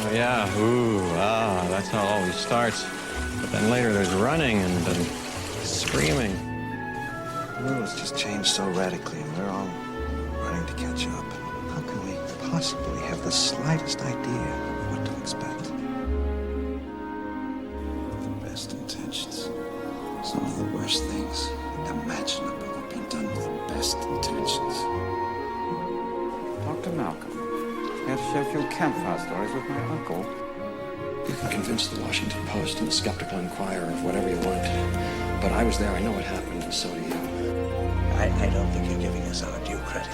Oh, yeah. That's how it always starts. But then later there's running and screaming. The world's just changed so radically, and we're all running to catch up. How can we possibly have the slightest idea of what to expect? The best intentions. Some of the worst things imaginable have been done with the best intentions. Dr. Malcolm, here to share a few campfire stories with my uncle. You can convince the Washington Post and the Skeptical Inquirer of whatever you want. But I was there, I know what happened, and so do you. I don't think you're giving us our due credit.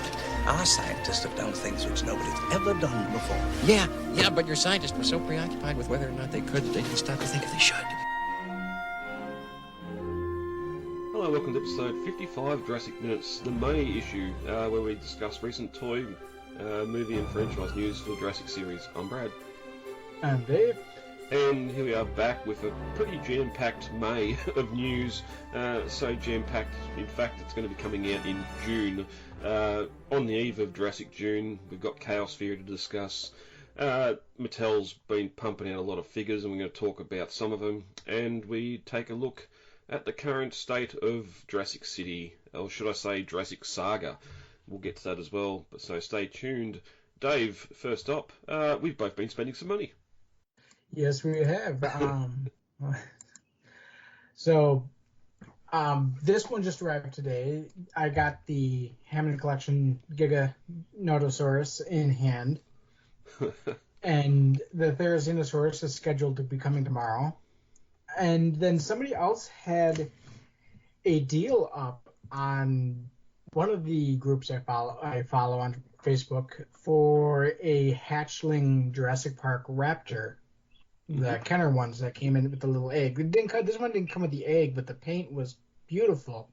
Our scientists have done things which nobody's ever done before. Yeah, but your scientists were so preoccupied with whether or not they could that they didn't stop to think if they should. Hello, welcome to episode 55 Jurassic Minutes, the May issue, where we discuss recent toy, movie and franchise news for the Jurassic series. I'm Brad. I'm Dave. And here we are back with a pretty jam-packed May of news. So jam-packed, in fact, it's going to be coming out in June. On the eve of Jurassic June, we've got Chaosphere to discuss. Mattel's been pumping out a lot of figures, and we're going to talk about some of them. And we take a look at the current state of Jurassic City, or should I say Jurassic Saga. We'll get to that as well, but so stay tuned. Dave, first up, we've both been spending some money. Yes, we have. This one just arrived today. I got the Hammond Collection Giga Nodosaurus in hand. And the Therizinosaurus is scheduled to be coming tomorrow. And then somebody else had a deal up on one of the groups I follow on Facebook for a hatchling Jurassic Park Raptor. The Kenner ones that came in with the little egg. This one didn't come with the egg, but the paint was beautiful.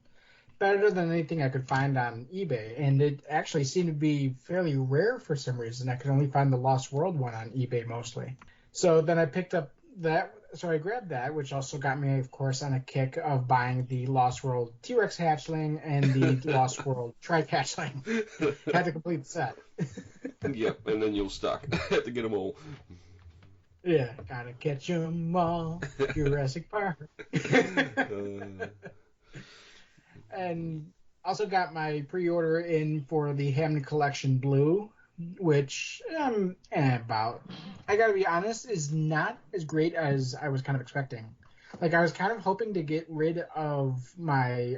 Better than anything I could find on eBay. And it actually seemed to be fairly rare for some reason. I could only find the Lost World one on eBay mostly. So then I picked up that. So I grabbed that, which also got me, of course, on a kick of buying the Lost World T-Rex hatchling and the Lost World Trike hatchling. Had to complete the set. Yep, and then you're stuck. Have to get them all. Yeah, gotta catch 'em all, Jurassic Park. And also got my pre-order in for the Hammond Collection Blue, which about. I gotta be honest, is not as great as I was kind of expecting. Like I was kind of hoping to get rid of my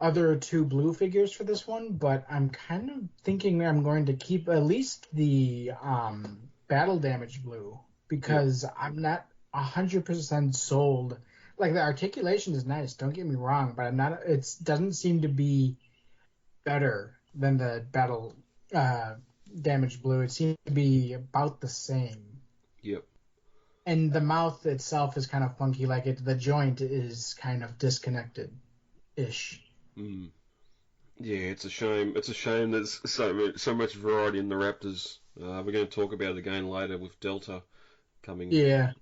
other two blue figures for this one, but I'm kind of thinking I'm going to keep at least the battle damage blue because I'm not 100% sold. Like the articulation is nice, don't get me wrong, but I'm not. It doesn't seem to be better than the battle damage blue. It seems to be about the same. Yep. And the mouth itself is kind of funky. Like the joint is kind of disconnected-ish. Mm. Yeah, it's a shame. It's a shame there's so much variety in the Raptors. We're going to talk about it again later with Delta coming. Yeah.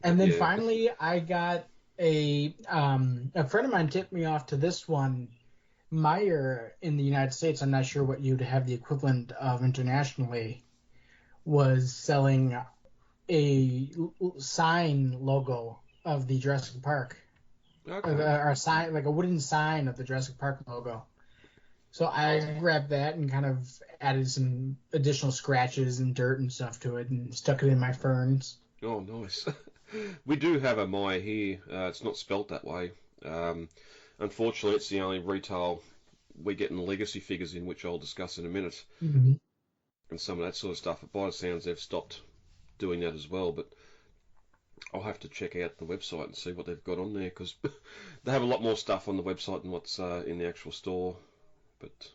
And then finally, I got a friend of mine tipped me off to this one. Meijer in the United States, I'm not sure what you'd have the equivalent of internationally, was selling a sign logo of the Jurassic Park. Okay. Or a sign, like a wooden sign of the Jurassic Park logo. So I grabbed that and kind of added some additional scratches and dirt and stuff to it and stuck it in my ferns. Oh, nice. We do have a Meijer here. It's not spelt that way. Unfortunately, it's the only retail we're getting legacy figures in, which I'll discuss in a minute. Mm-hmm. And some of that sort of stuff. But by the sounds, they've stopped doing that as well. But I'll have to check out the website and see what they've got on there, because they have a lot more stuff on the website than what's in the actual store. But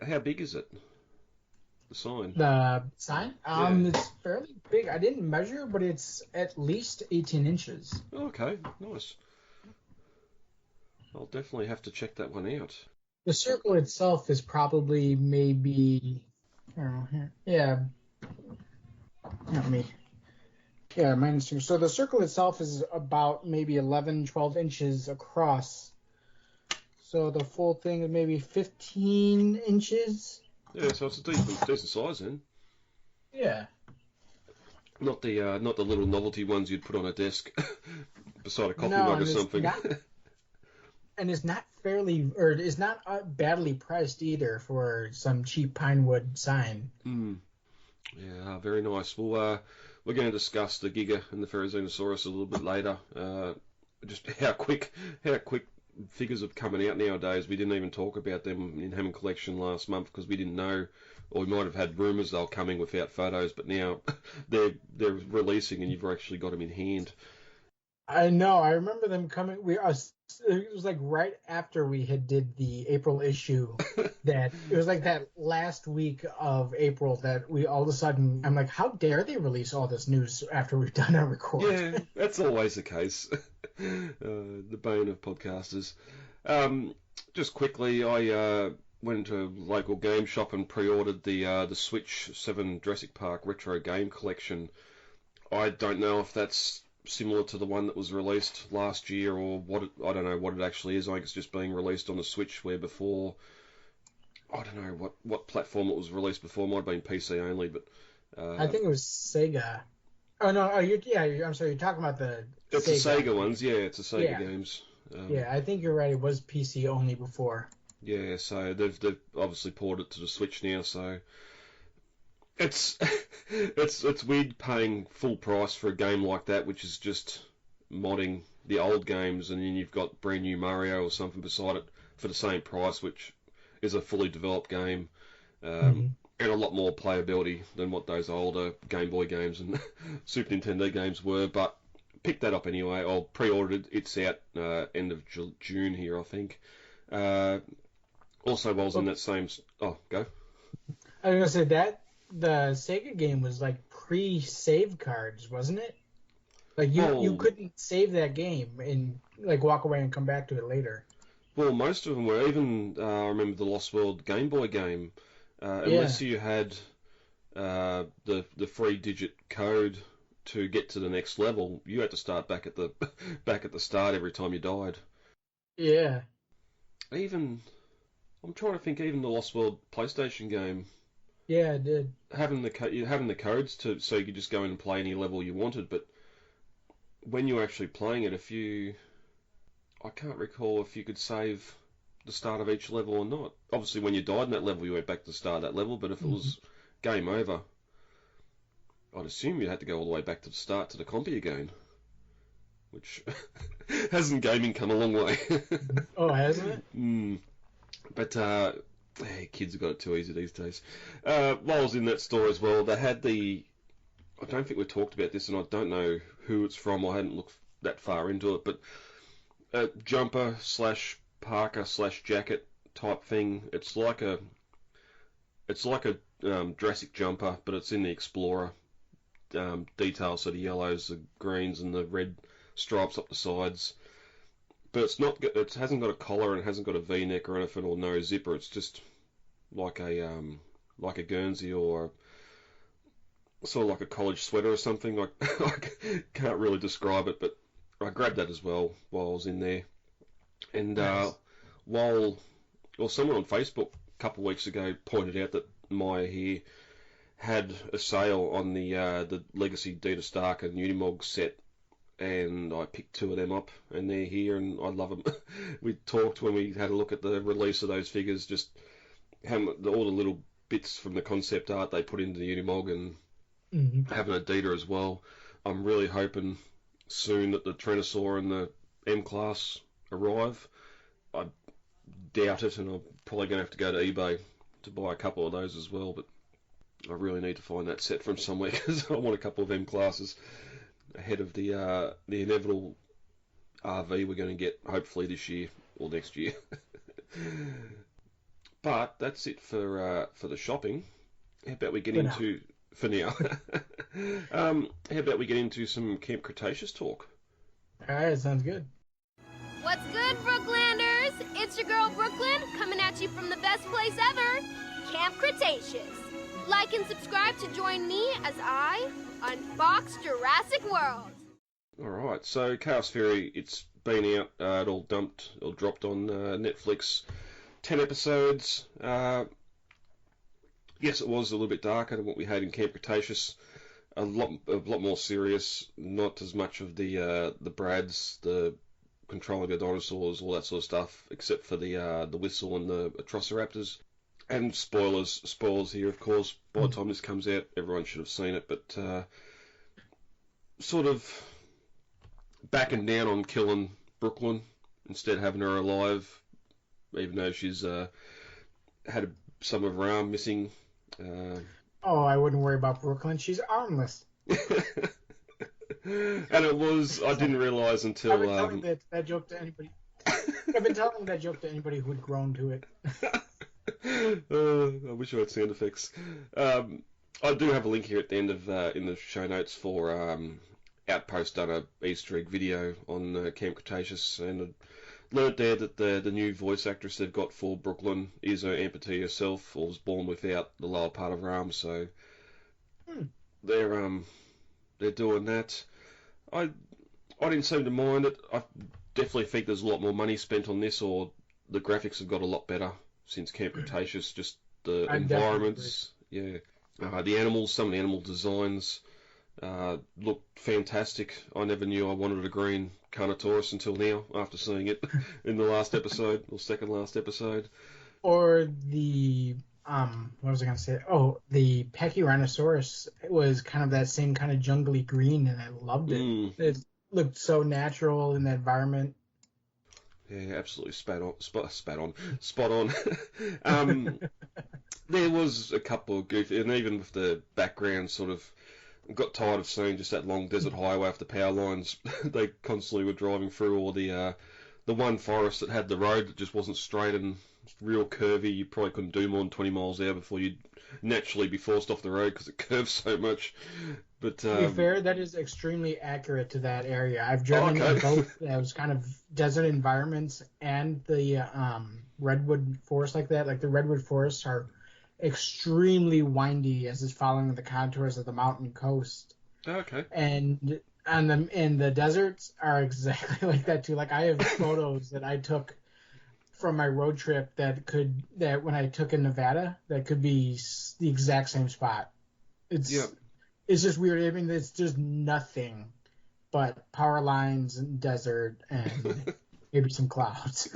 how big is it? The sign? The sign? Yeah. It's fairly big. I didn't measure, but it's at least 18 inches. Okay, nice. I'll definitely have to check that one out. The circle itself is probably maybe... I don't know, here. Yeah. Not me. Yeah, minus 2. So the circle itself is about maybe 11, 12 inches across. So the full thing is maybe 15 inches. Yeah, so it's a decent size then. Yeah. Not the little novelty ones you'd put on a desk beside a coffee No, mug or and something. it's not fairly, or it's not badly priced either for some cheap pine wood sign. Yeah, very nice. Well, we're going to discuss the Giga and the Therizinosaurus a little bit later. Just how quick figures are coming out nowadays. We didn't even talk about them in Hammond Collection last month because we didn't know, or we might have had rumours they were coming without photos, but now they're releasing and you've actually got them in hand. I know. I remember them coming. It was like right after we did the April issue. That it was like that last week of April that we all of a sudden. I'm like, how dare they release all this news after we've done our record? Yeah, that's always the case. The bane of podcasters. Just quickly, I went into a local game shop and pre-ordered the Switch 7 Jurassic Park Retro Game Collection. I don't know if that's similar to the one that was released last year or I don't know what it actually is. I think it's just being released on the Switch, where before, I don't know what platform it was released before. It might have been PC only, but I think it was Sega. Oh no! I'm sorry. You're talking about the. It's the Sega ones, yeah. It's the Sega games. Yeah, I think you're right. It was PC only before. Yeah, so they've obviously ported it to the Switch now. So it's it's weird paying full price for a game like that, which is just modding the old games, and then you've got brand new Mario or something beside it for the same price, which is a fully developed game. And a lot more playability than what those older Game Boy games and Super Nintendo games were, but picked that up anyway. I pre-ordered it. It's out end of June here, I think. Also, while I was in that same... Oh, go. I was going to say that the Sega game was like pre-save cards, wasn't it? Like you couldn't save that game and like walk away and come back to it later. Well, most of them were. Even I remember the Lost World Game Boy game. Unless you had the 3-digit code to get to the next level, you had to start back at the start every time you died. Yeah. I'm trying to think. Even the Lost World PlayStation game. Yeah, it did. Having the codes so you could just go in and play any level you wanted, but when you were actually playing it, I can't recall if you could save the start of each level or not. Obviously, when you died in that level, you went back to the start of that level, but if it was game over, I'd assume you had to go all the way back to the start to the compy again, which hasn't gaming come a long way. Oh, hasn't it? But kids have got it too easy these days. While I was in that store as well, they had I don't think we talked about this, and I don't know who it's from. I hadn't looked that far into it, but a jumper / parka / jacket type thing. It's like a Jurassic jumper, but it's in the Explorer details, so the yellows, the greens, and the red stripes up the sides. But it hasn't got a collar and it hasn't got a V-neck or anything, or no zipper. It's just like a Guernsey or sort of like a college sweater or something. I can't really describe it, but I grabbed that as well while I was in there. And nice. Someone on Facebook a couple of weeks ago pointed out that Meijer here had a sale on the Legacy Dita Stark and Unimog set, and I picked 2 of them up, and they're here, and I love them. We talked when we had a look at the release of those figures, just all the little bits from the concept art they put into the Unimog, and having a Dita as well. I'm really hoping soon that the Tyrannosaur and the M-Class arrive. I doubt it, and I'm probably going to have to go to eBay to buy a couple of those as well, but I really need to find that set from somewhere because I want a couple of M-Classes ahead of the inevitable RV we're going to get hopefully this year or next year. But that's it for the shopping. How about we get into... For now. How about we get into some Camp Cretaceous talk? Alright, sounds good. What's good, Brooklanders? It's your girl Brooklyn, coming at you from the best place ever, Camp Cretaceous. Like and subscribe to join me as I unbox Jurassic World. Alright, so Chaos Theory, it's been out, it all dropped on Netflix. 10 episodes. Yes, it was a little bit darker than what we had in Camp Cretaceous. A lot more serious. Not as much of the Brads, the controlling the dinosaurs, all that sort of stuff, except for the whistle and the Atrociraptors. And spoilers here, of course. By the time this comes out, everyone should have seen it, but sort of backing down on killing Brooklyn, instead having her alive, even though she's had some of her arm missing. Oh, I wouldn't worry about Brooklyn. She's armless. And it was, I didn't realise until... I've been telling that joke to anybody. I've been telling that joke to anybody who'd grown to it. I wish I had sound effects. I do have a link here at the end of in the show notes for Outpost done a Easter egg video on Camp Cretaceous, and I learnt there that the new voice actress they've got for Brooklyn is an amputee herself, or was born without the lower part of her arm, so they're doing that. I didn't seem to mind it. I definitely think there's a lot more money spent on this, or the graphics have got a lot better since Camp Cretaceous. Just the environments, the animals, some of the animal designs look fantastic. I never knew I wanted a green Carnotaurus until now, after seeing it in the last episode, or second last episode. Or the what was I gonna say? Oh, the Pachyrhinosaurus was kind of that same kind of jungly green, and I loved it. It looked so natural in the environment. Yeah, absolutely spot on. There was a couple of goofy, and even with the background, sort of got tired of seeing just that long desert highway after power lines. They constantly were driving through, or the one forest that had the road that just wasn't straight and real curvy. You probably couldn't do more than 20 miles an hour before you'd naturally be forced off the road because it curves so much. But to be fair, that is extremely accurate to that area. I've driven in both those kind of desert environments and the redwood forest like that. Like the redwood forests are extremely windy as it's following the contours of the mountain coast. Okay. And the deserts are exactly like that too. Like I have photos that I took from my road trip that when I took in Nevada, that could be the exact same spot. It's just weird. I mean, it's just nothing but power lines and desert and maybe some clouds.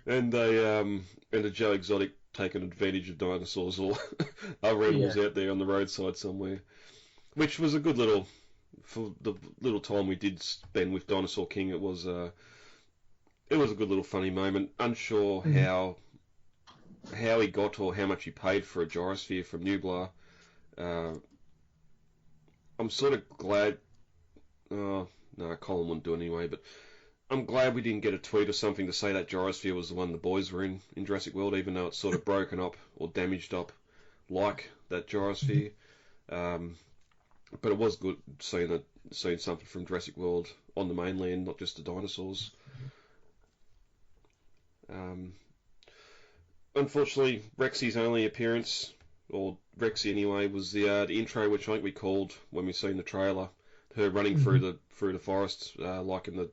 And a Joe Exotic taking advantage of dinosaurs or other animals out there on the roadside somewhere, which was a good little, for the little time we did spend with Dinosaur King. It was a good little funny moment. Unsure how he got or how much he paid for a gyrosphere from Nublar. I'm sort of glad. No, Colin wouldn't do it anyway, but I'm glad we didn't get a tweet or something to say that gyrosphere was the one the boys were in Jurassic World, even though it's sort of broken up or damaged up like that gyrosphere. But it was good seeing something from Jurassic World on the mainland, not just the dinosaurs. Unfortunately, Rexy's only appearance, or Rexy anyway, was the intro, which I think we called when we seen the trailer. Her running through the forest, like in the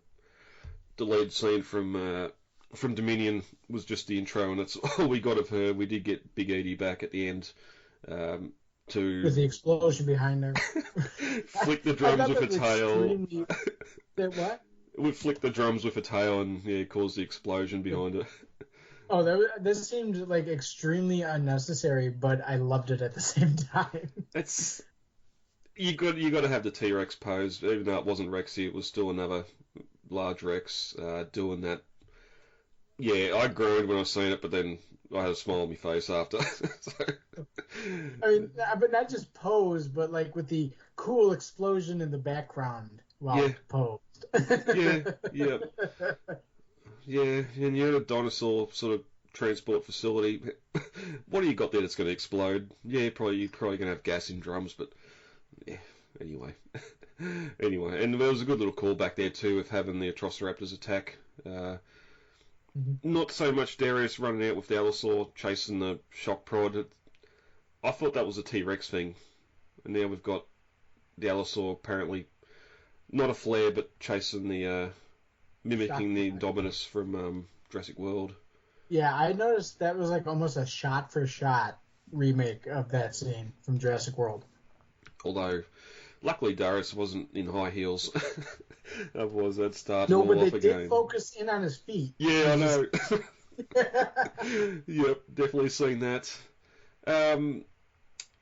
lead scene from Dominion, was just the intro, and that's all we got of her. We did get Big Edie back at the end with the explosion behind her. Flick the drums with a tail. What? We flick the drums with a tail and cause the explosion behind it. Oh, this seemed like extremely unnecessary, but I loved it at the same time. It's you got to have the T-Rex pose, even though it wasn't Rexy, it was still another large Rex doing that. Yeah, I groaned when I seen it, but then I had a smile on my face after. I mean, but not just pose, but like with the cool explosion in the background while posed. Yeah, and you're in a dinosaur sort of transport facility. What do you got there that's going to explode? Yeah, you're probably going to have gas in drums, but yeah, anyway. And there was a good little callback there too with having the Atrociraptors attack. Not so much Darius running out with the Allosaur chasing the shock prod. I thought that was a T-Rex thing. And now we've got the Allosaur apparently not a flare, but chasing the mimicking the Indominus from Jurassic World. Yeah, I noticed that was like almost a shot for shot remake of that scene from Jurassic World. Although, luckily Darius wasn't in high heels. Otherwise, that'd start No, all but off they again. did focus in on his feet. Yeah, I know. Yep, definitely seen that.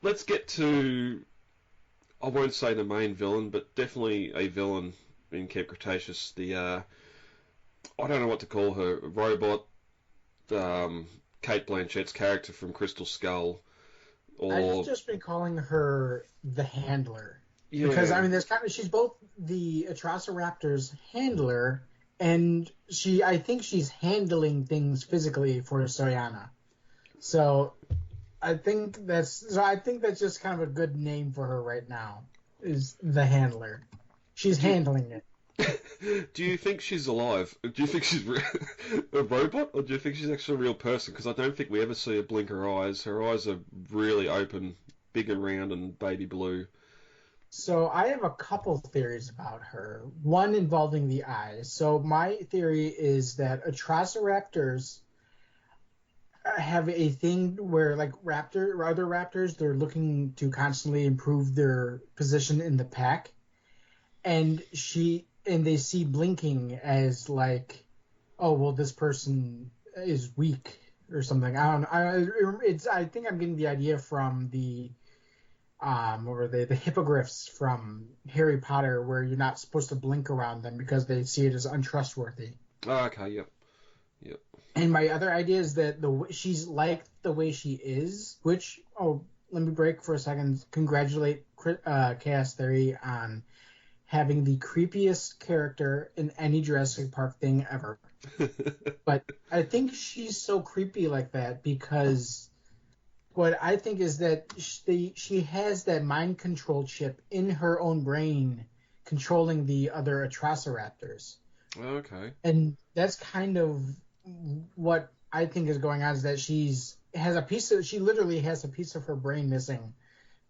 Let's get to, I won't say the main villain, but definitely a villain in Camp Cretaceous. I don't know what to call her, robot, Kate Blanchett's character from Crystal Skull. I've just been calling her the Handler. Yeah. Because, I mean, she's both the Atrociraptor's handler, and I think she's handling things physically for Soyana. So I think that's just kind of a good name for her right now, is the Handler. She's handling it. Do you think she's alive? Do you think she's a robot, or do you think she's actually a real person? Because I don't think we ever see her blink her eyes. Her eyes are really open, big and round, and baby blue. So I have a couple theories about her. One involving the eyes. So my theory is that Atrociraptors have a thing where, like other raptors, they're looking to constantly improve their position in the pack, and they see blinking as like, oh well, this person is weak or something. I don't know. I think I'm getting the idea from the what were they? The hippogriffs from Harry Potter, where you're not supposed to blink around them because they see it as untrustworthy. Oh, okay, yep. And my other idea is that she's like the way she is, which, let me break for a second. Congratulate Chaos Theory on having the creepiest character in any Jurassic Park thing ever. But I think she's so creepy like that because what I think is that she has that mind control chip in her own brain controlling the other Atrociraptors. Okay. And that's kind of what I think is going on, is that she literally has a piece of her brain missing,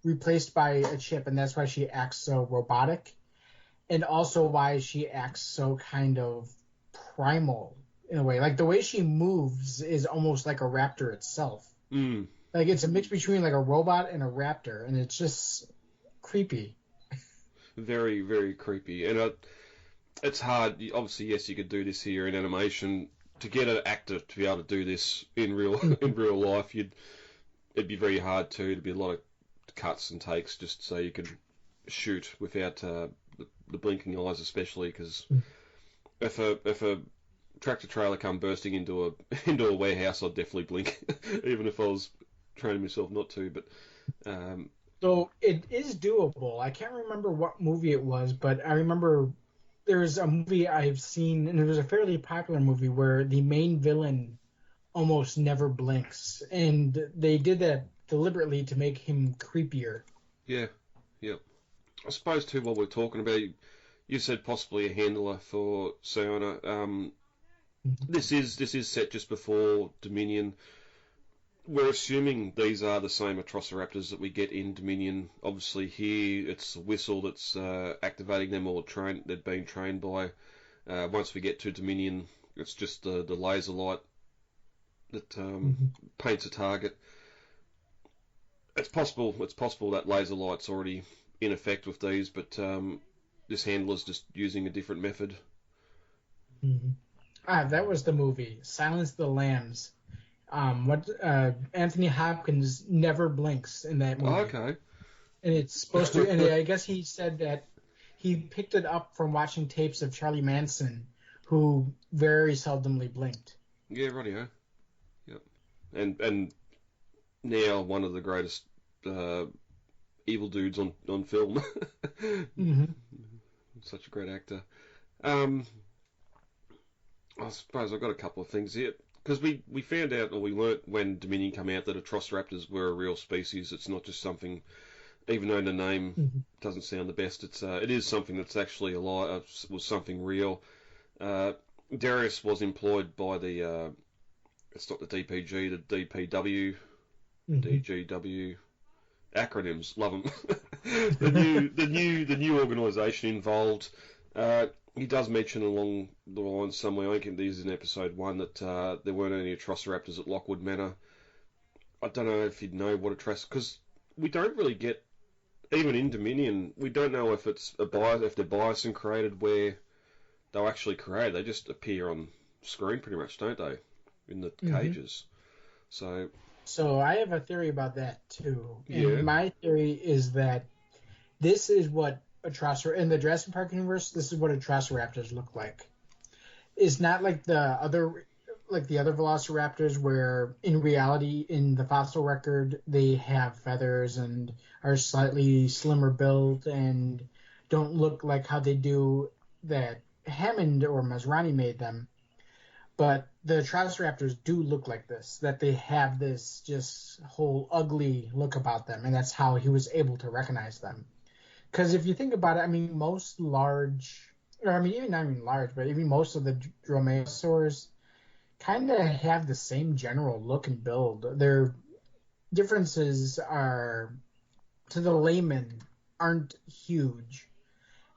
replaced by a chip, and that's why she acts so robotic, and also why she acts so kind of primal in a way. Like the way she moves is almost like a raptor itself. Mm. Like it's a mix between like a robot and a raptor, and it's just creepy. Very, very creepy. And it's hard. Obviously, yes, you could do this here in animation. To get an actor to be able to do this in real life, it'd be very hard too. There'd be a lot of cuts and takes just so you could shoot without the blinking eyes, especially because if a tractor trailer come bursting into a warehouse, I'd definitely blink, even if I was training myself not to. But so it is doable. I can't remember what movie it was, but I remember there's a movie I've seen, and it was a fairly popular movie where the main villain almost never blinks, and they did that deliberately to make him creepier. Yeah. I suppose too, while we're talking about, you said possibly a handler for Sayona. This is set just before Dominion. We're assuming these are the same Atrociraptors that we get in Dominion. Obviously here it's a whistle that's activating them, or they're being trained by. Once we get to Dominion, it's just the laser light that paints a target. It's possible that laser light's already in effect with these, but this handler's just using a different method. That was the movie, Silence the Lambs. Anthony Hopkins never blinks in that movie. Oh, okay. And it's supposed to, and I guess he said that he picked it up from watching tapes of Charlie Manson, who very seldomly blinked. Yeah, rightio. Yep. And now one of the greatest evil dudes on film. Such a great actor. I suppose I've got a couple of things here. Because we found out, or we learnt when Dominion came out, that Atrociraptors were a real species. It's not just something, even though the name doesn't sound the best, it is something that's actually alive, was something real. Darius was employed by it's not the DPG, the DPW, DGW, acronyms, love them. the new organisation involved. He does mention along the line somewhere, I think this is in episode 1, that there weren't any Atrociraptors at Lockwood Manor. I don't know if you'd know what a Jurassic, because we don't really get, even in Dominion, we don't know if it's a bias, if they're bison created where they'll actually create. They just appear on screen pretty much, don't they? In the cages. So I have a theory about that too. Yeah. And my theory is that this is what in the Jurassic Park universe, this is what Atrociraptors look like. It's not like the other Velociraptors where in reality in the fossil record they have feathers and are slightly slimmer built and don't look like how they do that Hammond or Masrani made them. But the Atrociraptors do look like this, that they have this just whole ugly look about them, and that's how he was able to recognize them. Because if you think about it, I mean, most large, or I mean, even not even large, but even most of the dromaeosaurs kind of have the same general look and build. Their differences are, to the layman, aren't huge.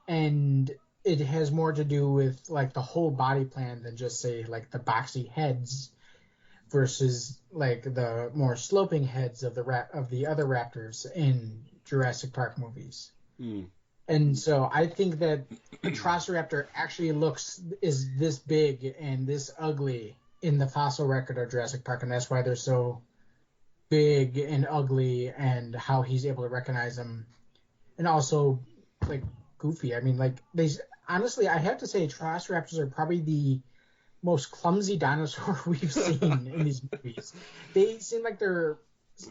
And it has more to do with like the whole body plan than just say like the boxy heads versus like the more sloping heads of the other raptors in Jurassic Park movies. And so I think that Atrociraptor actually is this big and this ugly in the fossil record of Jurassic Park, and that's why they're so big and ugly, and how he's able to recognize them, and also like goofy. I mean, like honestly, I have to say Atrociraptors are probably the most clumsy dinosaur we've seen in these movies. They seem like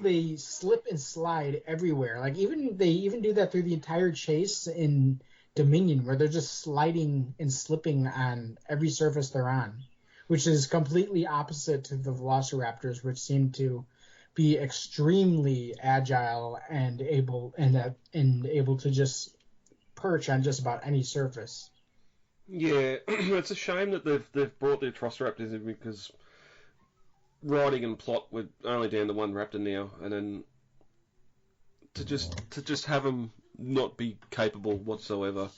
they slip and slide everywhere. Like they even do that through the entire chase in Dominion, where they're just sliding and slipping on every surface they're on, which is completely opposite to the Velociraptors, which seem to be extremely agile and able to just perch on just about any surface. Yeah, it's a shame that they've brought the Atrociraptors in, because writing and plot we're only down to one raptor now, and then to just have them not be capable whatsoever.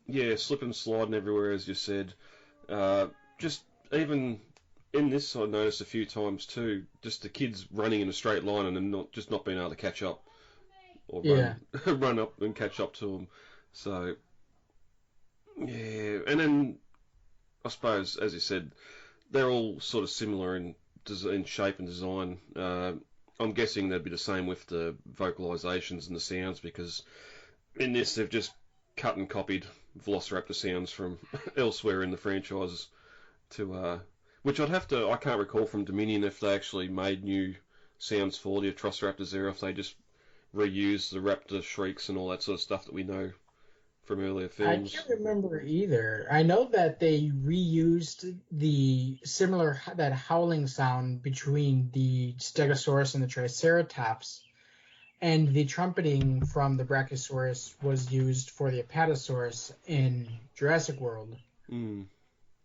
Yeah, slip and sliding everywhere, as you said. Just even in this, I noticed a few times too, just the kids running in a straight line and then not being able to catch up, or run up and catch up to them. So yeah, and then I suppose, as you said, they're all sort of similar in shape and design. I'm guessing they'd be the same with the vocalizations and the sounds, because in this they've just cut and copied Velociraptor sounds from elsewhere in the franchise to which I can't recall from Dominion if they actually made new sounds for the Atrociraptors there, if they just reused the raptor shrieks and all that sort of stuff that we know from earlier films. I can't remember either. I know that they reused that howling sound between the Stegosaurus and the Triceratops, and the trumpeting from the Brachiosaurus was used for the Apatosaurus in Jurassic World.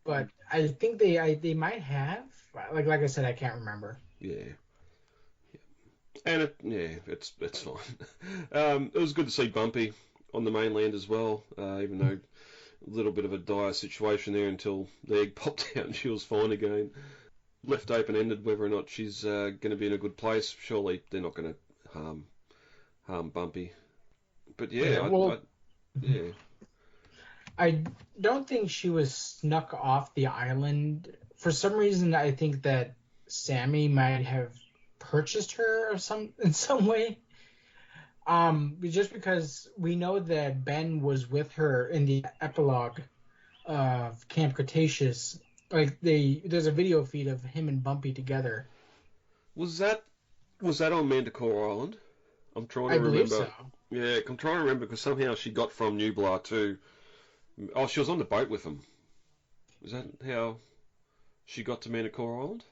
But I think they might have, like I said, I can't remember. Yeah. And it's fine. It was good to see Bumpy on the mainland as well, even though a little bit of a dire situation there until the egg popped out and she was fine again. Left open-ended whether or not she's going to be in a good place. Surely they're not going to harm Bumpy. But I don't think she was snuck off the island. For some reason, I think that Sammy might have purchased her in some way. Just because we know that Ben was with her in the epilogue of Camp Cretaceous. Like there's a video feed of him and Bumpy together. Was that on Manticore Island? I'm trying to remember. I believe so. Yeah, I'm trying to remember, because somehow she got from Nublar to... Oh, she was on the boat with him. Is that how she got to Manticore Island?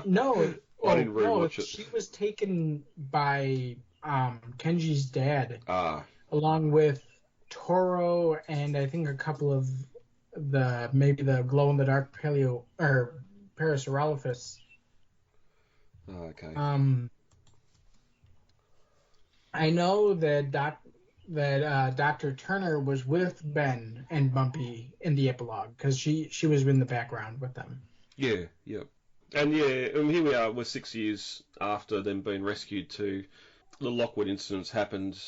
No. I didn't rewatch it. She was taken by Kenji's dad, along with Toro and I think a couple of the glow-in-the-dark Parasaurolophus. Okay. I know that Dr. Turner was with Ben and Bumpy in the epilogue, because she was in the background with them. Yeah, yep. And here we are. We're 6 years after them being rescued. To the Lockwood incidents happened.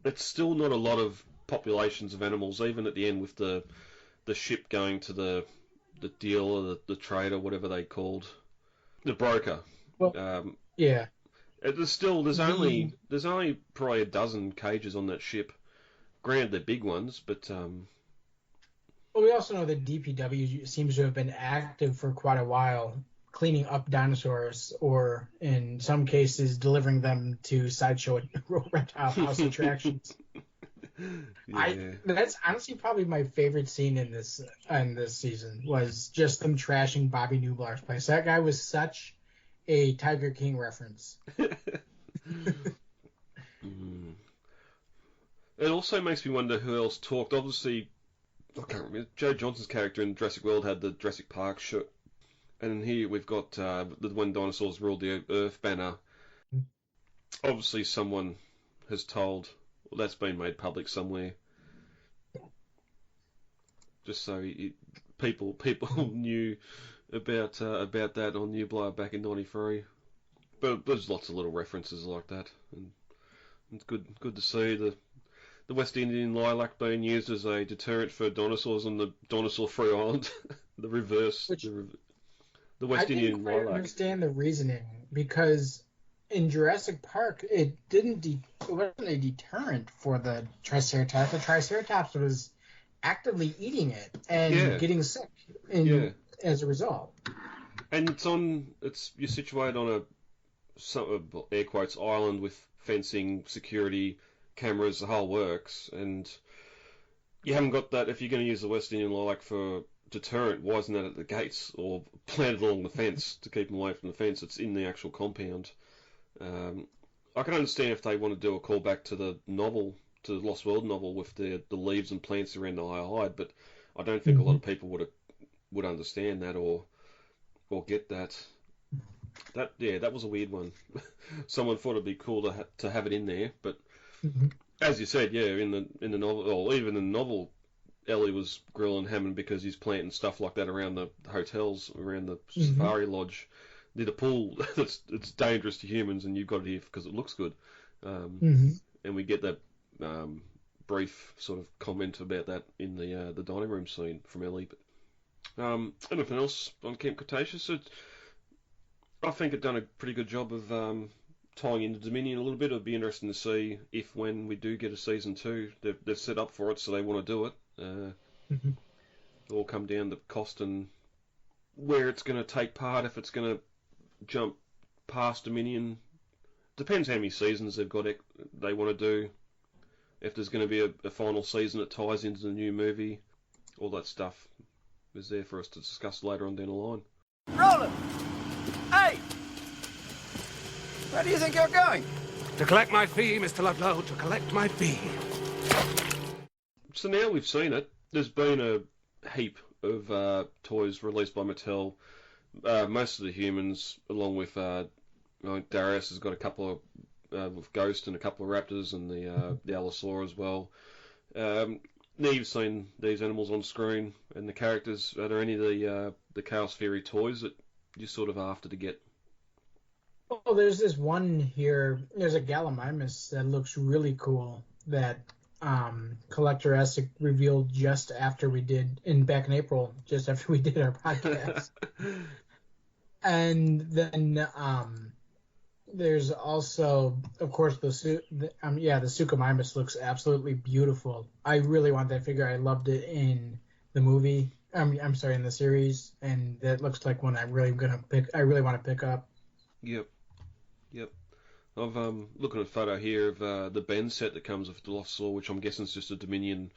It's still not a lot of populations of animals, even at the end with the ship going to the dealer, the trader, whatever they called, the broker. Well, yeah. There's only probably a dozen cages on that ship. Granted, they're big ones, but Well, we also know that DPW seems to have been active for quite a while, cleaning up dinosaurs, or in some cases, delivering them to sideshow and reptile house attractions. yeah. That's honestly probably my favorite scene in this season, was just them trashing Bobby Newblar's place. That guy was such a Tiger King reference. It also makes me wonder who else talked. Obviously, I can't remember. Joe Johnson's character in Jurassic World had the Jurassic Park shirt, and here we've got the When Dinosaurs Ruled the Earth banner. Obviously, someone has told. Well, that's been made public somewhere, just so people knew about that on Nublar back in '93. But there's lots of little references like that, and it's good to see the West Indian lilac being used as a deterrent for dinosaurs on the dinosaur-free island. The reverse, the West Indian lilac. I didn't understand the reasoning, because in Jurassic Park, it wasn't a deterrent for the Triceratops. The Triceratops was actively eating it and getting sick as a result. And you're situated on a air quotes island with fencing, security, cameras, the whole works, and you haven't got that. If you're going to use the West Indian lilac for deterrent, why isn't that at the gates or planted along the fence to keep them away from the fence? It's in the actual compound. I can understand if they want to do a callback to the novel, to the Lost World novel, with the leaves and plants around the hide, but I don't think a lot of people would understand that or get that. That was a weird one. Someone thought it'd be cool to have it in there, but as you said, in the novel, or even in the novel, Ellie was grilling Hammond because he's planting stuff like that around the hotels, around the safari lodge, near the pool. It's dangerous to humans, and you've got it here because it looks good. And we get that brief sort of comment about that in the dining room scene from Ellie. But anything else on Camp Cretaceous? I think it's done a pretty good job of tying into Dominion a little bit. It'd be interesting to see when we do get a season 2, they've set up for it, so they want to do it. It'll all come down to cost and where it's going to take part. If it's going to jump past Dominion, depends how many seasons they want to do. If there's going to be a final season that ties into the new movie, all that stuff is there for us to discuss later on down the line. Roland! Hey! Where do you think you're going? To collect my fee, Mr. Ludlow, to collect my fee. So now we've seen it. There's been a heap of toys released by Mattel. Most of the humans, along with Darius has got a couple of with Ghost and a couple of Raptors and the Allosaur as well. Now you've seen these animals on screen and the characters. Are there any of the Chaos Fury toys that you're sort of after to get? Oh, there's this one here. There's a Gallimimus that looks really cool that Collector Essex revealed just after we did, back in April, just after we did our podcast. And then there's also, of course, the Suchomimus looks absolutely beautiful. I really want that figure. I loved it in the movie. I'm sorry, in the series, and that looks like one I really want to pick up. Yep. I'm looking at a photo here of the Ben set that comes with the Dilophosaur, which I'm guessing is just a Dominion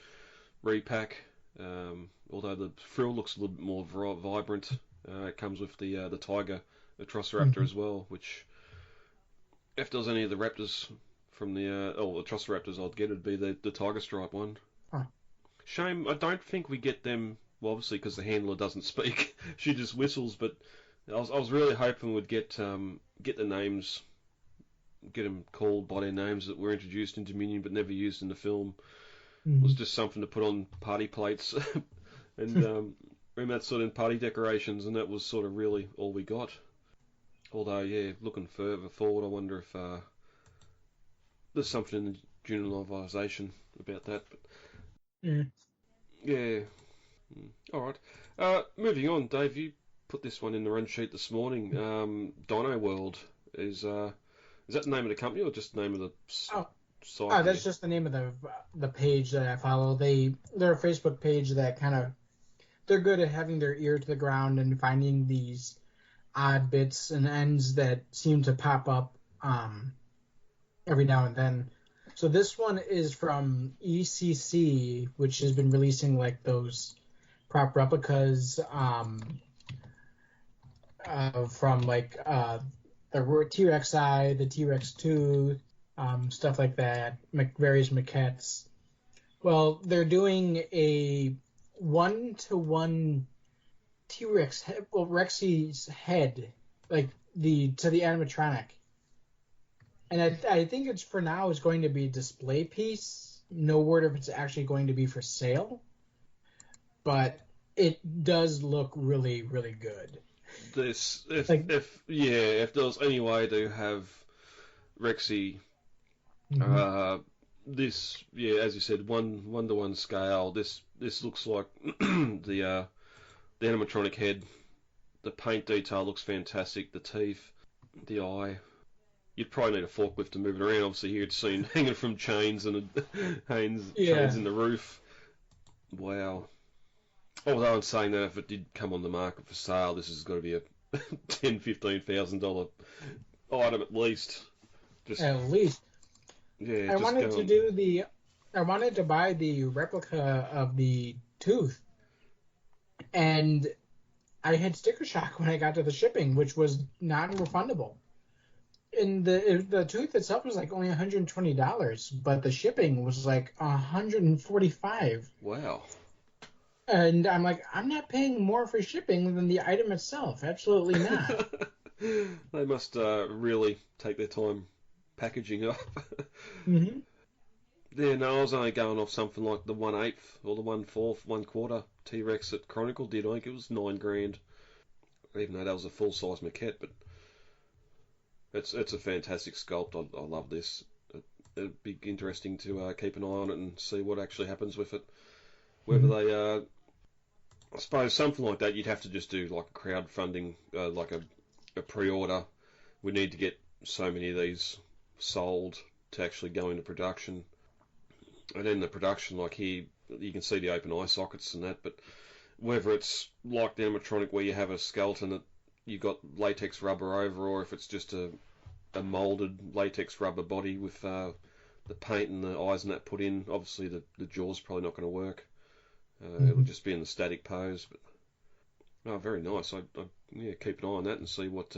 repack. Although the frill looks a little bit more vibrant. It comes with the Tiger, the Trossoraptor as well, which, if there was any of the Raptors from the Trossoraptors I'd get, it'd be the Tiger Stripe one. Huh. Shame, I don't think we get them, well, obviously because the handler doesn't speak. She just whistles, but I was really hoping we'd get the names, get them called by their names that were introduced in Dominion but never used in the film. It was just something to put on party plates. And remastered in party decorations, and that was sort of really all we got. Although, yeah, looking further forward, I wonder if there's something in the June novelisation about that. But yeah. All right. Moving on, Dave, you put this one in the run sheet this morning. Dino World is that the name of the company or just the name of the site? Oh, that's just the name of the page that I follow. They're a Facebook page that they're good at having their ear to the ground and finding these odd bits and ends that seem to pop up every now and then. So this one is from ECC, which has been releasing like those prop replicas from like the T-Rex-I, the T-Rex 2, stuff like that, various maquettes. Well, they're doing a 1-to-1 T-Rex head, well, Rexy's head, like to the animatronic. And I think it's for now is going to be a display piece. No word if it's actually going to be for sale. But it does look really, really good. If there was any way to have Rexy, this, as you said, 1-to-1 scale. This looks like the animatronic head. The paint detail looks fantastic. The teeth, the eye. You'd probably need a forklift to move it around. Obviously, here it's seen hanging from chains and chains in the roof. Wow. Although I'm saying that if it did come on the market for sale, this is going to be a $10,000-$15,000 item at least. At least. Yeah. I wanted to buy the replica of the tooth, and I had sticker shock when I got to the shipping, which was non-refundable. And the tooth itself was like only $120, but the shipping was like $145. Wow. And I'm like, I'm not paying more for shipping than the item itself. Absolutely not. They must really take their time packaging up. Mm-hmm. Yeah, no, I was only going off something like the 1/8 or the 1/4, 1/4 T-Rex that Chronicle did. I think it was $9,000, even though that was a full-size maquette. But it's a fantastic sculpt. I love this. It'd be interesting to keep an eye on it and see what actually happens with it. Whether they, I suppose something like that, you'd have to just do like a crowdfunding, like a pre-order. We need to get so many of these sold to actually go into production. And in the production, like here, you can see the open eye sockets and that, but whether it's like the animatronic where you have a skeleton that you've got latex rubber over, or if it's just a molded latex rubber body with the paint and the eyes and that put in, obviously the jaw's probably not going to work. It'll just be in the static pose, but very nice. I keep an eye on that and see what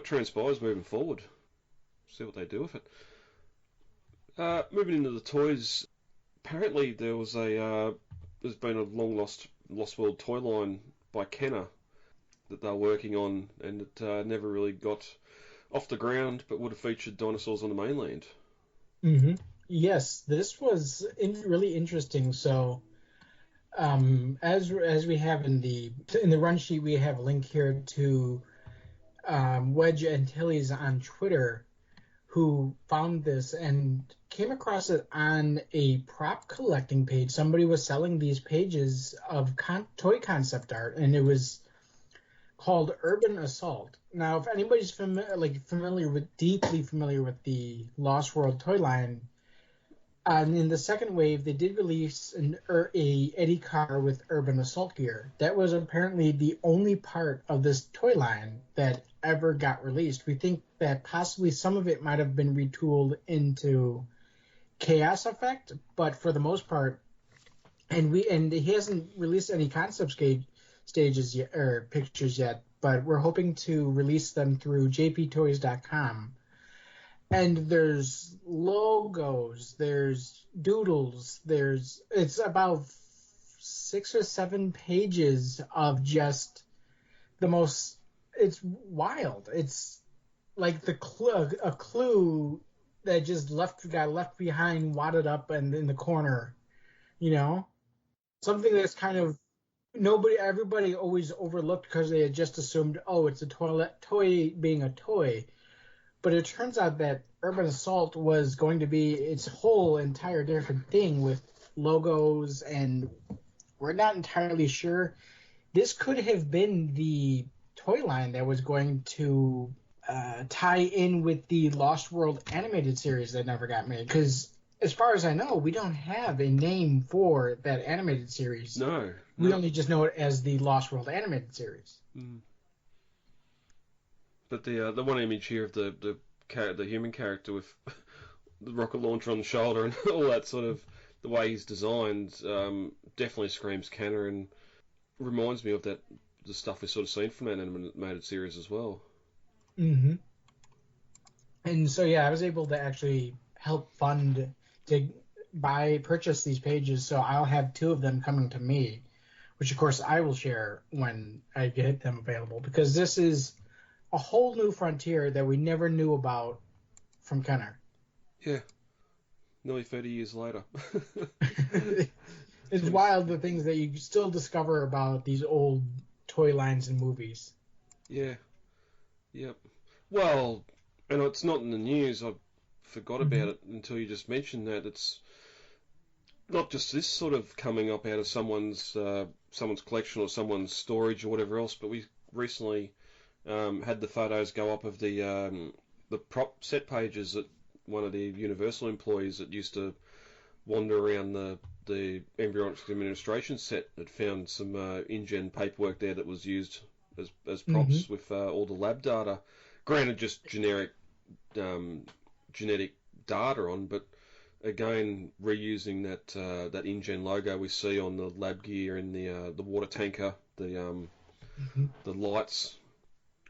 transpires moving forward. See what they do with it. Moving into the toys, apparently there's been a long lost world toy line by Kenner that they're working on, and it never really got off the ground, but would have featured dinosaurs on the mainland. Mm-hmm. Yes, this was really interesting. So, as we have in the run sheet, we have a link here to Wedge and Tilly's on Twitter, who found this and came across it on a prop collecting page. Somebody was selling these pages of toy concept art, and it was called Urban Assault. Now, if anybody's deeply familiar with the Lost World toy line, in the second wave, they did release a Eddie car with Urban Assault gear. That was apparently the only part of this toy line that ever got released. We think that possibly some of it might have been retooled into Chaos Effect, but for the most part, and he hasn't released any concept stages yet, or pictures yet, but we're hoping to release them through jptoys.com. And there's logos, there's doodles, it's about 6 or 7 pages of just the most, it's wild. It's like a clue that just got left behind, wadded up and in the corner, something that's kind of Everybody always overlooked because they had just assumed, oh, it's a toy being a toy. But it turns out that Urban Assault was going to be its whole entire different thing with logos, and we're not entirely sure. This could have been the toy line that was going to tie in with the Lost World animated series that never got made. Because as far as I know, we don't have a name for that animated series. No. We only just know it as the Lost World animated series. Mm. But the one image here of the human character with the rocket launcher on the shoulder and all that sort of, the way he's designed, definitely screams Kenner and reminds me of the stuff we've sort of seen from that animated series as well. Mm-hmm. And so, yeah, I was able to actually help fund to purchase these pages, so I'll have 2 of them coming to me, which, of course, I will share when I get them available, because this is a whole new frontier that we never knew about from Kenner. Yeah. Nearly 30 years later. It's wild, the things that you still discover about these old toy lines and movies. Yeah. Yep. Well, and it's not in the news. I forgot about it until you just mentioned that. It's not just this sort of coming up out of someone's collection or someone's storage or whatever else, but we recently had the photos go up of the prop set pages that one of the Universal employees that used to wander around the embryonic administration set had found some InGen paperwork there that was used as props with all the lab data. Granted, just generic genetic data on, but again, reusing that InGen logo we see on the lab gear and the water tanker, the lights,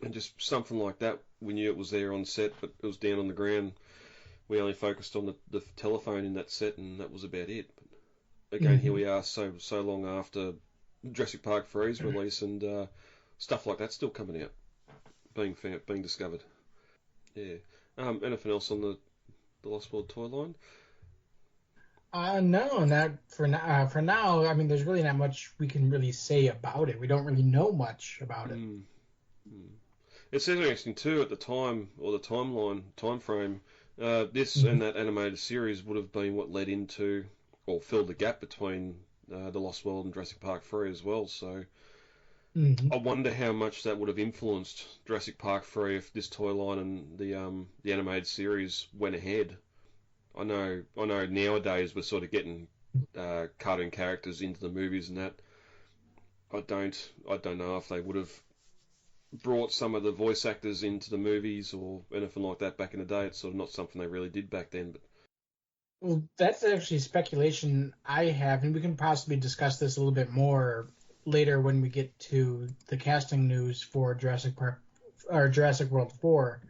and just something like that. We knew it was there on set, but it was down on the ground. We only focused on the telephone in that set, and that was about it. But again, here we are, so long after Jurassic Park 3's release, and stuff like that's still coming out, being discovered. Yeah. Anything else on the Lost World toy line? No, not for now. For now, I mean, there's really not much we can really say about it. We don't really know much about it. It's interesting too. At the time, or the time frame, this and that animated series would have been what led into or filled the gap between the Lost World and Jurassic Park 3 as well. So I wonder how much that would have influenced Jurassic Park 3 if this toy line and the animated series went ahead. I know nowadays we're sort of getting cartoon characters into the movies and that. I don't know if they would have brought some of the voice actors into the movies or anything like that back in the day. It's sort of not something they really did back then. But well, that's actually speculation I have, and we can possibly discuss this a little bit more later when we get to the casting news for Jurassic World 4.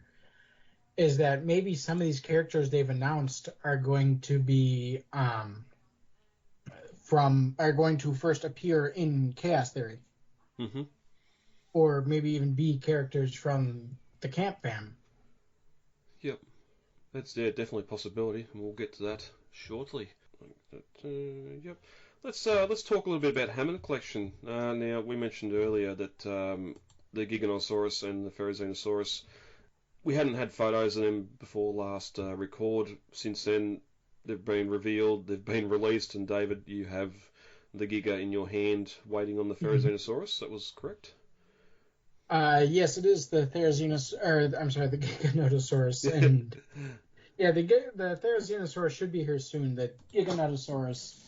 Is that maybe some of these characters they've announced are going to be going to first appear in Chaos Theory, or maybe even be characters from the Camp Fam. Yep, that's definitely a possibility, and we'll get to that shortly. Yep, let's talk a little bit about Hammond Collection. Now we mentioned earlier that the Giganosaurus and the Therizinosaurus, we hadn't had photos of them before last record. Since then, they've been revealed, they've been released, and David, you have the Giga in your hand waiting on the Therizinosaurus. That was correct? Yes, it is the the Giganotosaurus. And yeah, the Therizinosaurus should be here soon. The Giganotosaurus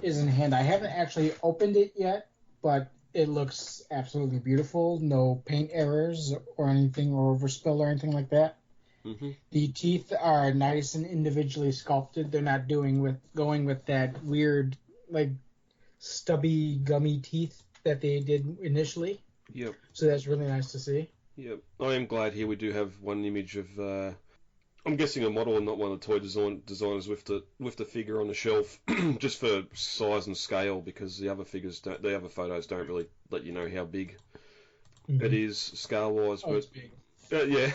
is in hand. I haven't actually opened it yet, but it looks absolutely beautiful. No paint errors or anything, or overspill or anything like that. The teeth are nice and individually sculpted. They're not going with that weird, like, stubby, gummy teeth that they did initially. Yep. So that's really nice to see. Yep. I am glad here we do have one image of, I'm guessing a model and not one of the toy designers with the figure on the shelf, just for size and scale, because the other photos don't really let you know how big it is scale-wise. Oh, but it's big. Yeah,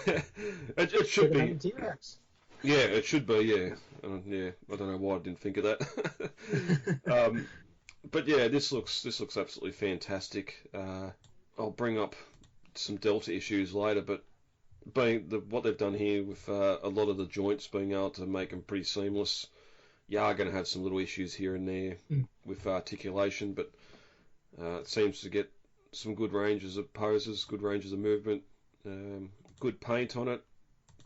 it should be. T-Rex. Yeah, it should be. Yeah, yeah. I don't know why I didn't think of that. But yeah, this looks absolutely fantastic. I'll bring up some Delta issues later, but what they've done here with a lot of the joints being able to make them pretty seamless, you are going to have some little issues here and there with articulation, but it seems to get some good ranges of poses, good ranges of movement, good paint on it.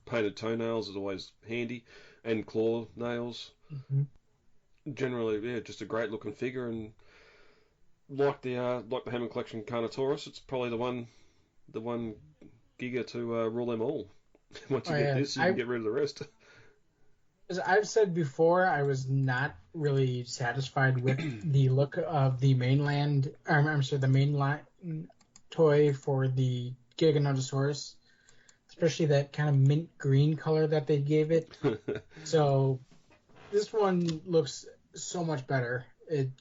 Painted toenails is always handy, and claw nails. Mm-hmm. Generally, yeah, just a great looking figure, and like the Hammond Collection Carnotaurus, it's probably the one Giga to rule them all. Once you get this, you can get rid of the rest. As I've said before, I was not really satisfied with the look of the mainland. I'm sorry, the mainline toy for the Giganotosaurus, especially that kind of mint green color that they gave it. So this one looks so much better.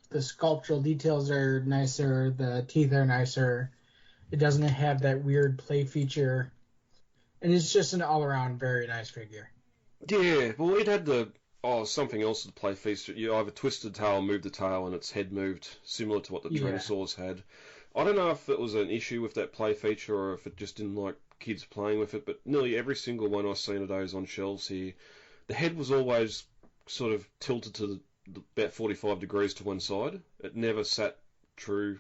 The sculptural details are nicer, the teeth are nicer. It doesn't have that weird play feature, and it's just an all-around very nice figure. Yeah, well, it had something else to play feature. You either twisted tail, moved the tail, and its head moved, similar to what the Tyrannosaurus had. I don't know if it was an issue with that play feature or if it just didn't like kids playing with it, but nearly every single one I've seen of those on shelves here, the head was always sort of tilted to about 45 degrees to one side. It never sat true.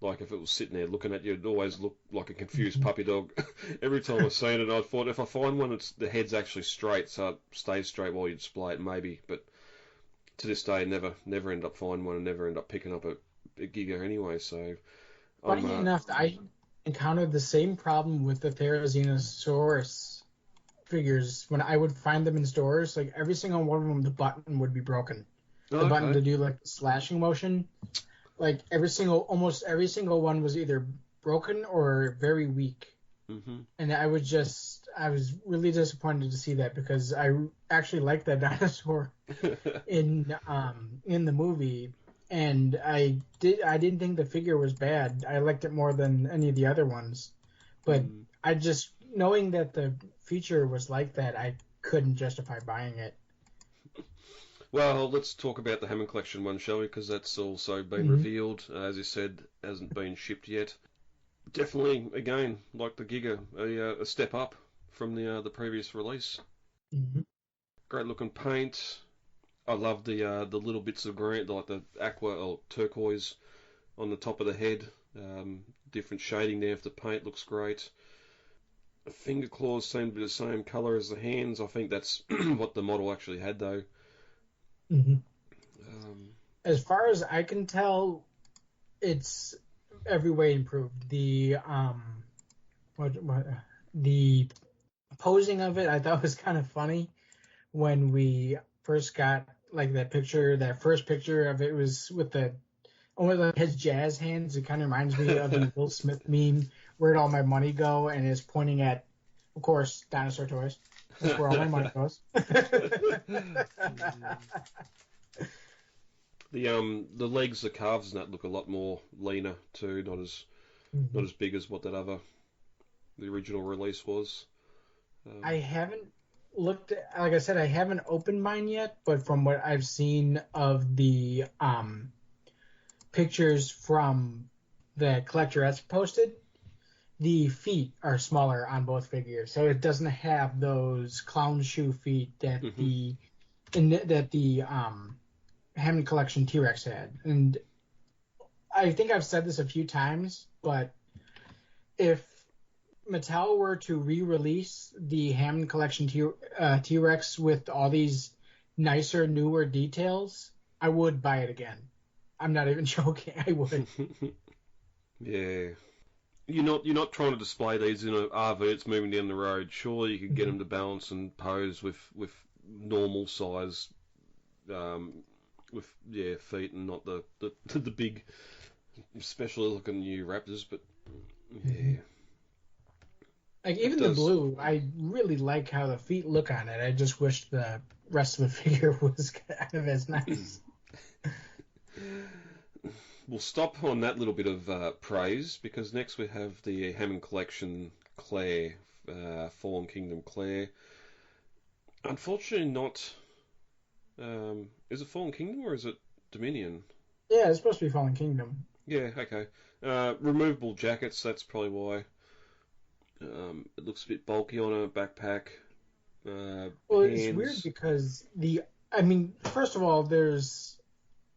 Like if it was sitting there looking at you, it always looked like a confused puppy dog. Every time I've seen it, I thought if I find one, the head's actually straight, so it stays straight while you display it, maybe. But to this day, never end up finding one and never end up picking up a Giga anyway. So, funny enough, I encountered the same problem with the Therizinosaurus figures when I would find them in stores. Like every single one of them, the button would be broken. The button to do like the slashing motion. Like almost every single one was either broken or very weak. Mm-hmm. And I was really disappointed to see that because I actually liked that dinosaur in the movie, and I didn't think the figure was bad. I liked it more than any of the other ones, but I just knowing that the feature was like that, I couldn't justify buying it. Well, let's talk about the Hammond Collection one, shall we? Because that's also been revealed. As you said, hasn't been shipped yet. Definitely, again, like the Giga, a step up from the previous release. Mm-hmm. Great looking paint. I love the little bits of green, like the aqua or turquoise on the top of the head. Different shading there of the paint looks great. The finger claws seem to be the same colour as the hands. I think that's what the model actually had, though. Mm-hmm. As far as I can tell, it's every way improved. The posing of it I thought was kind of funny when we first got like that first picture of it was with his jazz hands. It kind of reminds me of the Will Smith meme, "Where'd all my money go?" and is pointing at, of course, dinosaur toys. That's where all my money goes. The legs, the calves, and that look a lot more leaner too. Not as big as what the original release was. I haven't looked. Like I said, I haven't opened mine yet. But from what I've seen of the pictures from the collectorettes posted, the feet are smaller on both figures, so it doesn't have those clown shoe feet that the Hammond Collection T-Rex had. And I think I've said this a few times, but if Mattel were to re-release the Hammond Collection T-Rex with all these nicer, newer details, I would buy it again. I'm not even joking. I would. Yeah. You're not trying to display these in an RV that's moving down the road. Surely you could get them to balance and pose with normal size, feet, and not the big, special looking new Raptors. But yeah, like even the blue, I really like how the feet look on it. I just wish the rest of the figure was kind of as nice. We'll stop on that little bit of praise, because next we have the Hammond Collection Claire, Fallen Kingdom Claire. Unfortunately not... is it Fallen Kingdom or is it Dominion? Yeah, it's supposed to be Fallen Kingdom. Yeah, okay. Removable jackets, that's probably why. It looks a bit bulky on a backpack. Well, it's weird Hands. because I mean, first of all, there's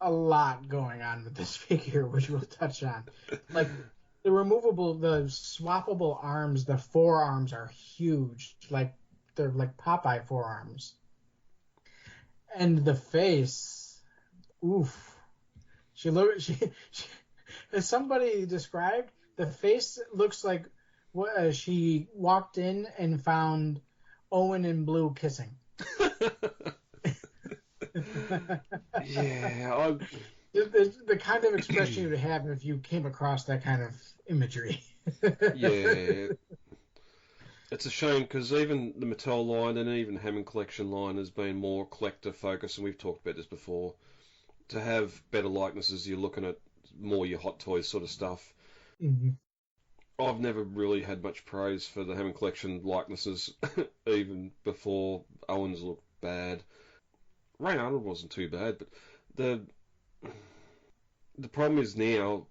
a lot going on with this figure, which we'll touch on. Like the swappable arms, the forearms are huge. Like they're like Popeye forearms. And the face, oof. She as somebody described, the face looks like what she walked in and found Owen and Blue kissing. Yeah, The kind of expression you would have if you came across that kind of imagery. yeah. It's a shame because even the Mattel line and even the Hammond Collection line has been more collector focused, and we've talked about this before. To have better likenesses, you're looking at more your Hot Toys sort of stuff. Mm-hmm. I've never really had much praise for the Hammond Collection likenesses, even before Owens looked bad. Ray Arnold wasn't too bad, but the problem is now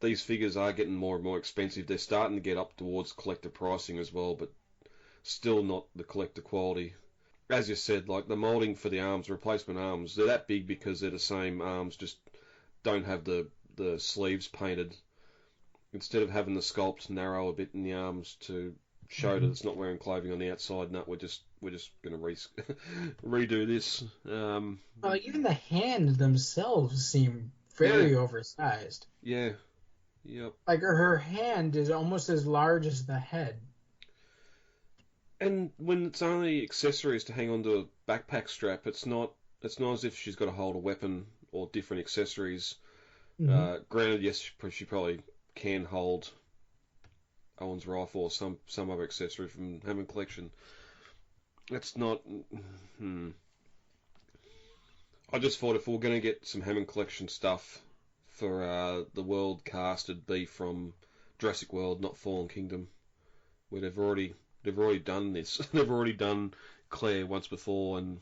these figures are getting more and more expensive. They're starting to get up towards collector pricing as well, but still not the collector quality. As you said, like the molding for the arms, replacement arms, they're that big because they're the same arms, just don't have the sleeves painted. Instead of having the sculpt narrow a bit in the arms to show that it's not wearing clothing on the outside, no, we're just going to redo this. Even the hands themselves seem very oversized. Yeah, yep. Like her hand is almost as large as the head. And when it's only accessories to hang onto a backpack strap, it's not as if she's got to hold a weapon or different accessories. Mm-hmm. Granted, yes, she probably can hold Owen's rifle or some other accessory from Hammond Collection. It's not. I just thought if we were going to get some Hammond Collection stuff for the world cast, it'd be from Jurassic World, not Fallen Kingdom, where they've already done this. They've already done Claire once before, and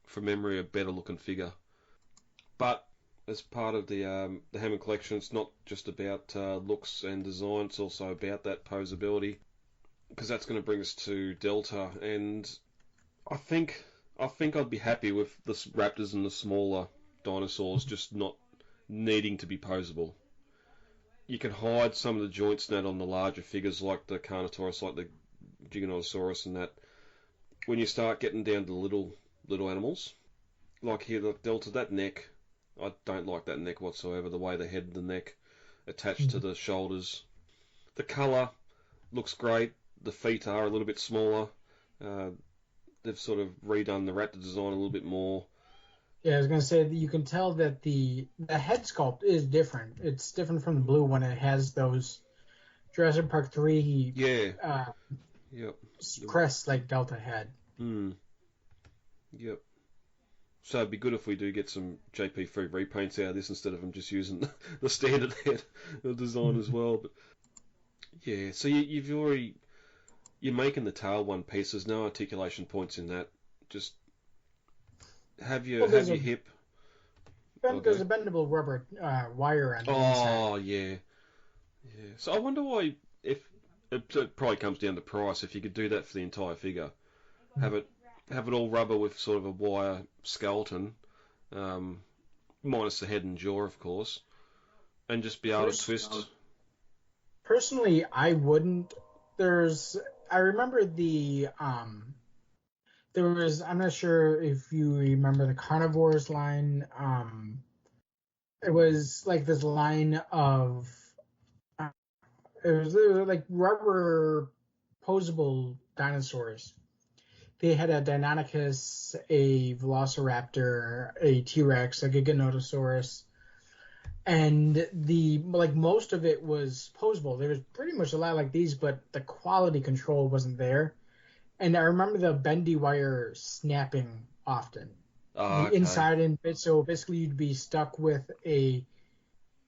from memory, a better looking figure. But as part of the Hammond Collection, it's not just about looks and design. It's also about that posability, because that's going to bring us to Delta, and I think I'd be happy with the raptors and the smaller dinosaurs just not needing to be posable. You can hide some of the joints and that on the larger figures like the Carnotaurus, like the Giganotosaurus and that. When you start getting down to little animals, like here the Delta, that neck, I don't like that neck whatsoever, the way the head and the neck attached to the shoulders. The colour looks great, the feet are a little bit smaller. They've sort of redone the raptor design a little bit more. Yeah, I was going to say that you can tell that the head sculpt is different. It's different from the blue one. It has those Jurassic Park 3 Yep. crests like Delta had. Yep. So it'd be good if we do get some JP3 repaints out of this instead of them just using the standard head design as well. But yeah, so you're making the tail one piece. There's no articulation points in that. Just have your hip. There's a bendable rubber wire on the inside. Oh yeah. So I wonder why, if it probably comes down to price. If you could do that for the entire figure, have it all rubber with sort of a wire skeleton, minus the head and jaw, of course, and just be able to twist. Personally, I wouldn't. I remember there was, I'm not sure if you remember the Carnivores line. It was like this line of, it was like rubber posable dinosaurs. They had a Deinonychus, a Velociraptor, a T-Rex, a Giganotosaurus, and most of it was posable. There was pretty much a lot like these, but the quality control wasn't there. And I remember the bendy wire snapping often. The inside and bit. So basically, you'd be stuck with a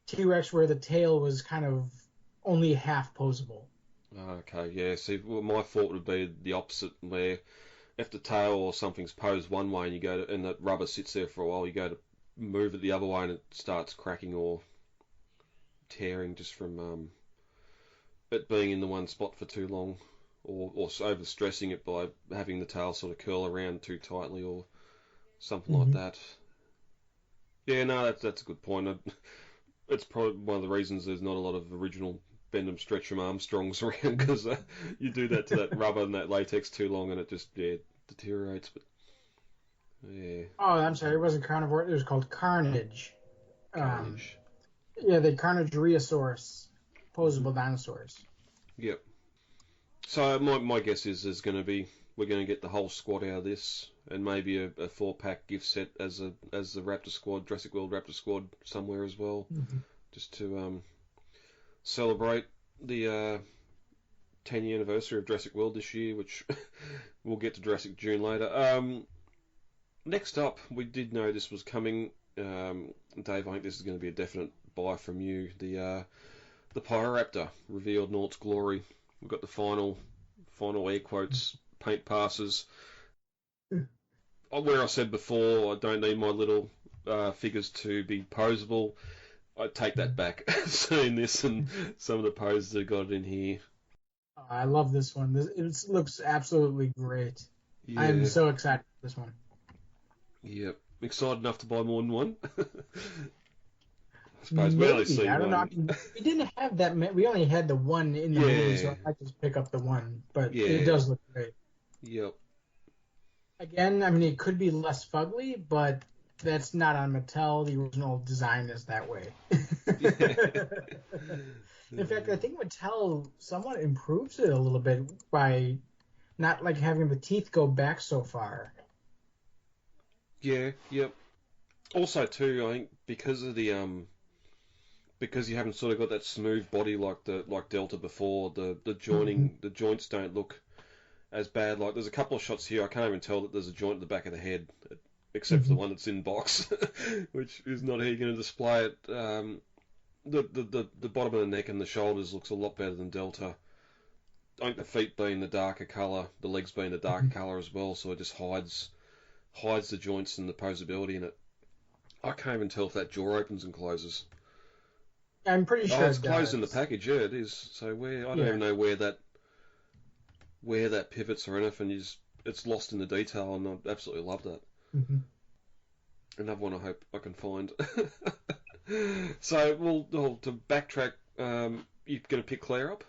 T-Rex where the tail was kind of only half posable. Okay, yeah. See, my thought would be the opposite, where if the tail or something's posed one way and and the rubber sits there for a while, you go to move it the other way and it starts cracking or tearing just from it being in the one spot for too long, or overstressing it by having the tail sort of curl around too tightly or something like that. Yeah, no, that's a good point. It's probably one of the reasons there's not a lot of original Bend 'em, Stretch 'em Armstrongs around, because you do that to that rubber and that latex too long and it just deteriorates. But yeah. Oh, I'm sorry, it wasn't carnivore. It was called Carnage. Carnage. The Carnageosaurus, posable dinosaurs. Yep. So my guess is we're going to get the whole squad out of this, and maybe a 4-pack gift set as the Raptor squad, Jurassic World Raptor squad somewhere as well, just to celebrate the 10-year anniversary of Jurassic World this year, which we'll get to Jurassic June later. Next up, we did know this was coming. Dave, I think this is going to be a definite buy from you. The Pyroraptor revealed in all its glory. We've got the final air quotes paint passes. Where I said before, I don't need my little figures to be posable. I take that back. Seeing this and some of the poses that got in here. I love this one. It looks absolutely great. Yeah. I'm so excited for this one. Yep. Excited enough to buy more than one? I suppose we only see I don't one. Know. We didn't have that. We only had the one in the movie, so I just pick up the one. But it does look great. Yep. Again, I mean, it could be less fugly, but that's not on Mattel. The original design is that way. In fact, I think Mattel somewhat improves it a little bit by not like having the teeth go back so far. Yeah, yep. Also, too, I think because of the because you haven't sort of got that smooth body like Delta before, the joining the joints don't look as bad. Like there's a couple of shots here I can't even tell that there's a joint at the back of the head, except for the one that's in box, which is not how you're going to display it. The bottom of the neck and the shoulders looks a lot better than Delta. I think the feet being the darker colour, the legs being the darker colour as well, so it just hides the joints and the posability in it. I can't even tell if that jaw opens and closes. I'm pretty sure it's closed in the package. Yeah, it is. So I don't even know where that pivots or anything. It's lost in the detail, and I absolutely love that. Another one I hope I can find. So to backtrack, you going to pick Claire up?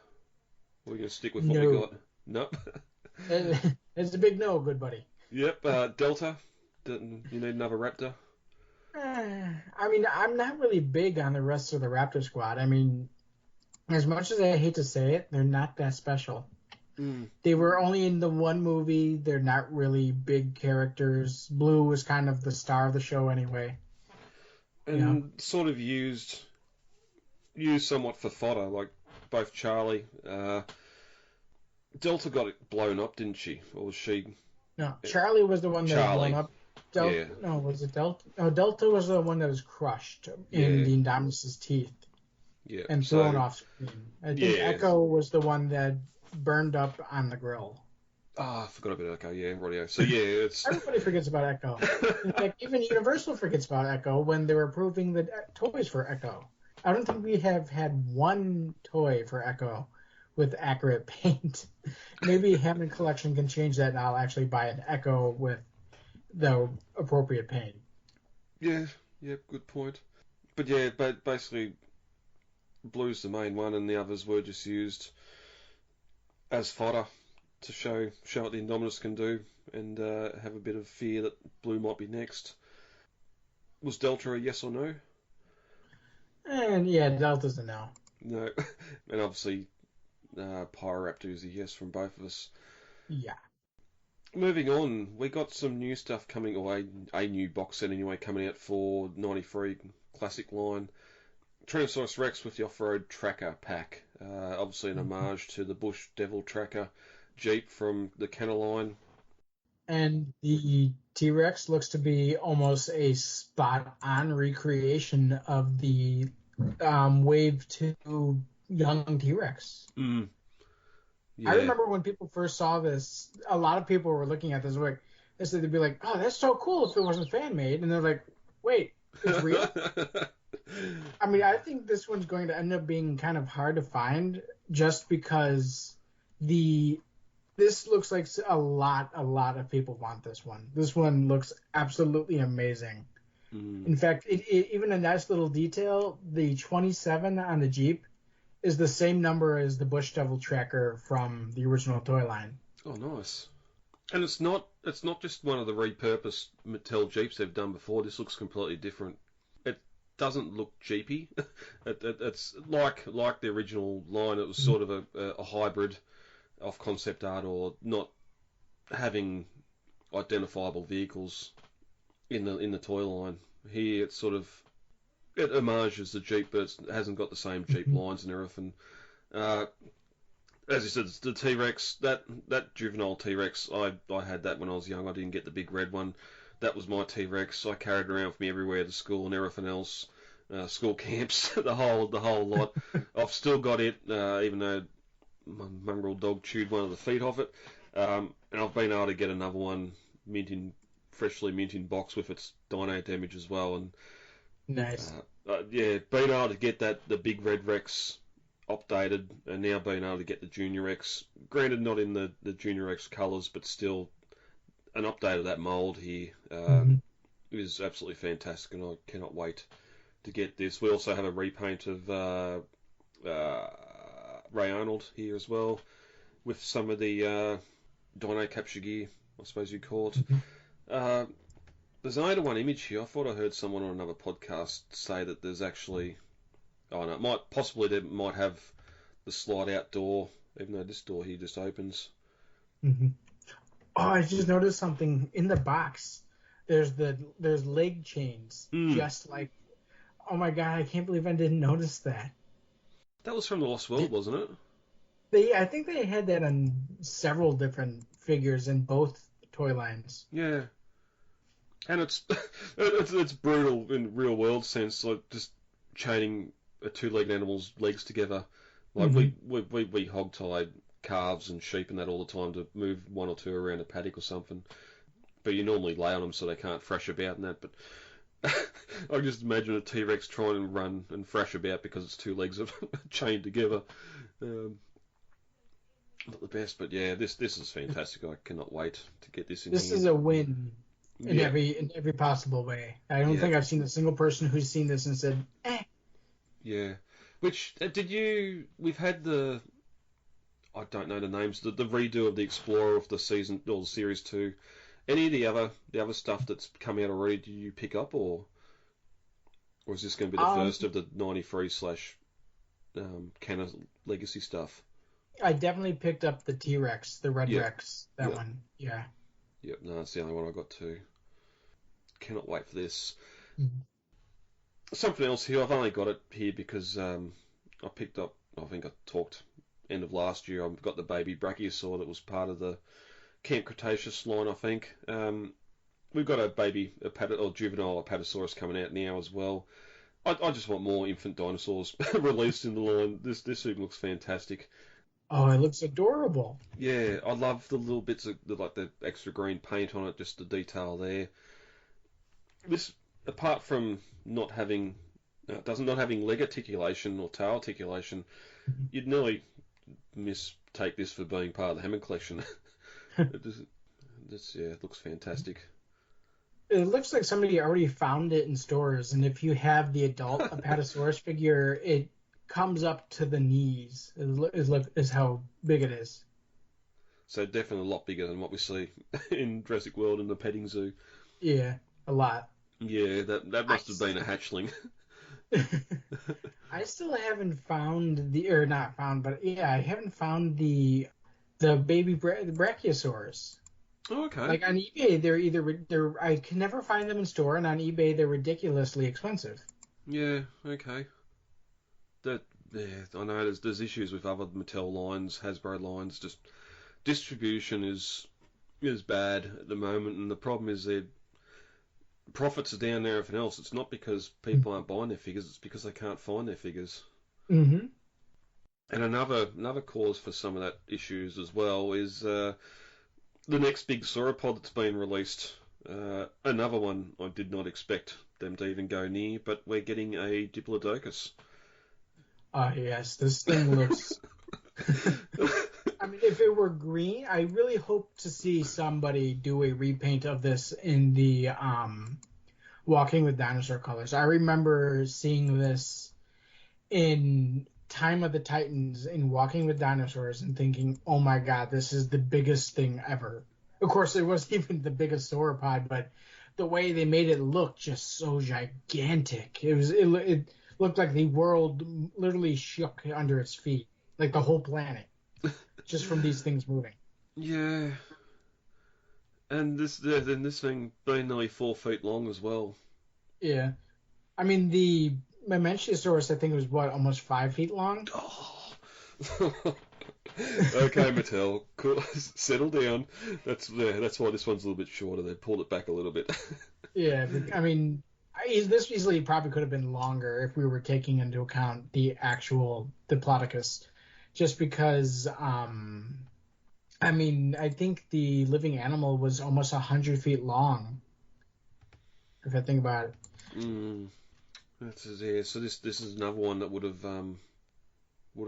Or are you going to stick with what we got? Nope. It's a big no, good buddy. Yep. Delta. You need another Raptor. I mean, I'm not really big on the rest of the Raptor squad. I mean, as much as I hate to say it, they're not that special. They were only in the one movie. They're not really big characters. Blue was kind of the star of the show anyway. And sort of used somewhat for fodder, like both Charlie. Delta got it blown up, didn't she? Or was she... No, Charlie was the one that was blown up. No, was it Delta? No, Delta was the one that was crushed in the Indominus's teeth. Yeah. And thrown off screen. I think Echo was the one that burned up on the grill. I forgot about Echo. Yeah, radio. So it's everybody forgets about Echo. In fact, even Universal forgets about Echo when they were approving the toys for Echo. I don't think we have had one toy for Echo with accurate paint. Maybe Hammond Collection can change that, and I'll actually buy an Echo with the appropriate paint. Yeah, good point. But basically, Blue's the main one, and the others were just used as fodder to show what the Indominus can do, and have a bit of fear that Blue might be next. Was Delta a yes or no? And Delta's a no. No, and obviously Pyroraptor is a yes from both of us. Yeah. Moving on, we got some new stuff coming, or a new box set anyway, coming out for 93 Classic line. Tyrannosaurus Rex with the off-road tracker pack. Obviously an homage to the Bush Devil tracker Jeep from the Kenner line. And the T-Rex looks to be almost a spot-on recreation of the Wave 2 young T-Rex. Yeah. I remember when people first saw this, a lot of people were looking at this like, they'd be like, oh, that's so cool if it wasn't fan-made. And they're like, wait, It's real? I mean, I think this one's going to end up being kind of hard to find just because this looks like a lot of people want this one. This one looks absolutely amazing. In fact, even a nice little detail, the 27 on the Jeep is the same number as the Bush Devil tracker from the original toy line. Oh, nice. And it's not just one of the repurposed Mattel Jeeps they've done before. This looks completely different. It doesn't look Jeepy. It's like the original line. It was sort of a hybrid of concept art or not having identifiable vehicles in the toy line. Here it's sort of it homages the Jeep, but it hasn't got the same Jeep lines and everything. As you said, it's the T-Rex, that juvenile T-Rex, I had that when I was young. I didn't get the big red one. That was my T-Rex. I carried it around with me everywhere to school and everything else, school camps, the whole lot. I've still got it, even though my mongrel dog chewed one of the feet off it. And I've been able to get another one freshly minted box with its dino damage as well. And nice. Being able to get the big red Rex updated, and now being able to get the Junior X, granted not in the Junior X colours, but still an update of that mould here is absolutely fantastic, and I cannot wait to get this. We also have a repaint of Ray Arnold here as well, with some of the Dino capture gear, I suppose you'd call it. There's only one image here. I thought I heard someone on another podcast say that there's actually... Oh no, they might have the slide out door, even though this door here just opens. Oh, I just noticed something in the box. There's leg chains, just like. Oh my god, I can't believe I didn't notice that. That was from the Lost World, wasn't it? I think they had that on several different figures in both toy lines. Yeah, and it's brutal in real world sense, like just chaining a two-legged animal's legs together. Like we hog-tie calves and sheep and that all the time to move one or two around a paddock or something. But you normally lay on them so they can't thrash about and that. But I just imagine a T-Rex trying to run and thrash about because its two legs are chained together. Not the best, but yeah, this is fantastic. I cannot wait to get this in. This is a win in every possible way. I don't think I've seen a single person who's seen this and said, eh. Yeah. Which, we've had I don't know the names, the redo of the Explorer of the season, or the Series 2. Any of the other stuff that's come out already, do you pick up, or is this going to be the first of the 93 / Canna Legacy stuff? I definitely picked up the T-Rex, the Red Rex, that one, yeah. Yep, no, that's the only one I got too. Cannot wait for this. Something else here, I've only got it here because I picked up, I think I talked end of last year, I've got the baby Brachiosaur that was part of the Camp Cretaceous line, I think. We've got a juvenile Apatosaurus coming out now as well. I just want more infant dinosaurs released in the line. This thing looks fantastic. Oh, it looks adorable. Yeah, I love the little bits of the extra green paint on it, just the detail there. This, apart from not having leg articulation or tail articulation, you'd nearly mistake this for being part of the Hammond collection. It looks fantastic. It looks like somebody already found it in stores, and if you have the adult Apatosaurus figure, it comes up to the knees. Is how big it is. So definitely a lot bigger than what we see in Jurassic World and the petting zoo. Yeah, a lot. Yeah, that must have been a hatchling. I still haven't found I haven't found the baby Brachiosaurus. Oh, okay. Like on eBay, I can never find them in store, and on eBay they're ridiculously expensive. Yeah, okay. I know there's issues with other Mattel lines, Hasbro lines. Just distribution is bad at the moment, and the problem is their profits are down there. Everything else, it's not because people aren't buying their figures; it's because they can't find their figures. Mm-hmm. And another cause for some of that issues as well is the next big sauropod that's been released. Another one I did not expect them to even go near, but we're getting a Diplodocus. Yes, this thing looks... I mean, if it were green, I really hope to see somebody do a repaint of this in the Walking with Dinosaur colors. I remember seeing this in Time of the Titans in Walking with Dinosaurs and thinking, oh my god, this is the biggest thing ever. Of course, it wasn't even the biggest sauropod, but the way they made it look just so gigantic. It looked like the world literally shook under its feet, like the whole planet, just from these things moving. Yeah. And this thing being nearly 4 feet long as well. Yeah. I mean, the Mamenchisaurus, I think, was, almost 5 feet long? Oh. Okay, Mattel, cool. Settle down. That's why this one's a little bit shorter. They pulled it back a little bit. Yeah, I mean, this easily probably could have been longer if we were taking into account the actual Diplodocus, just because, I mean, I think the living animal was almost 100 feet long, if I think about it. So this is another one that would have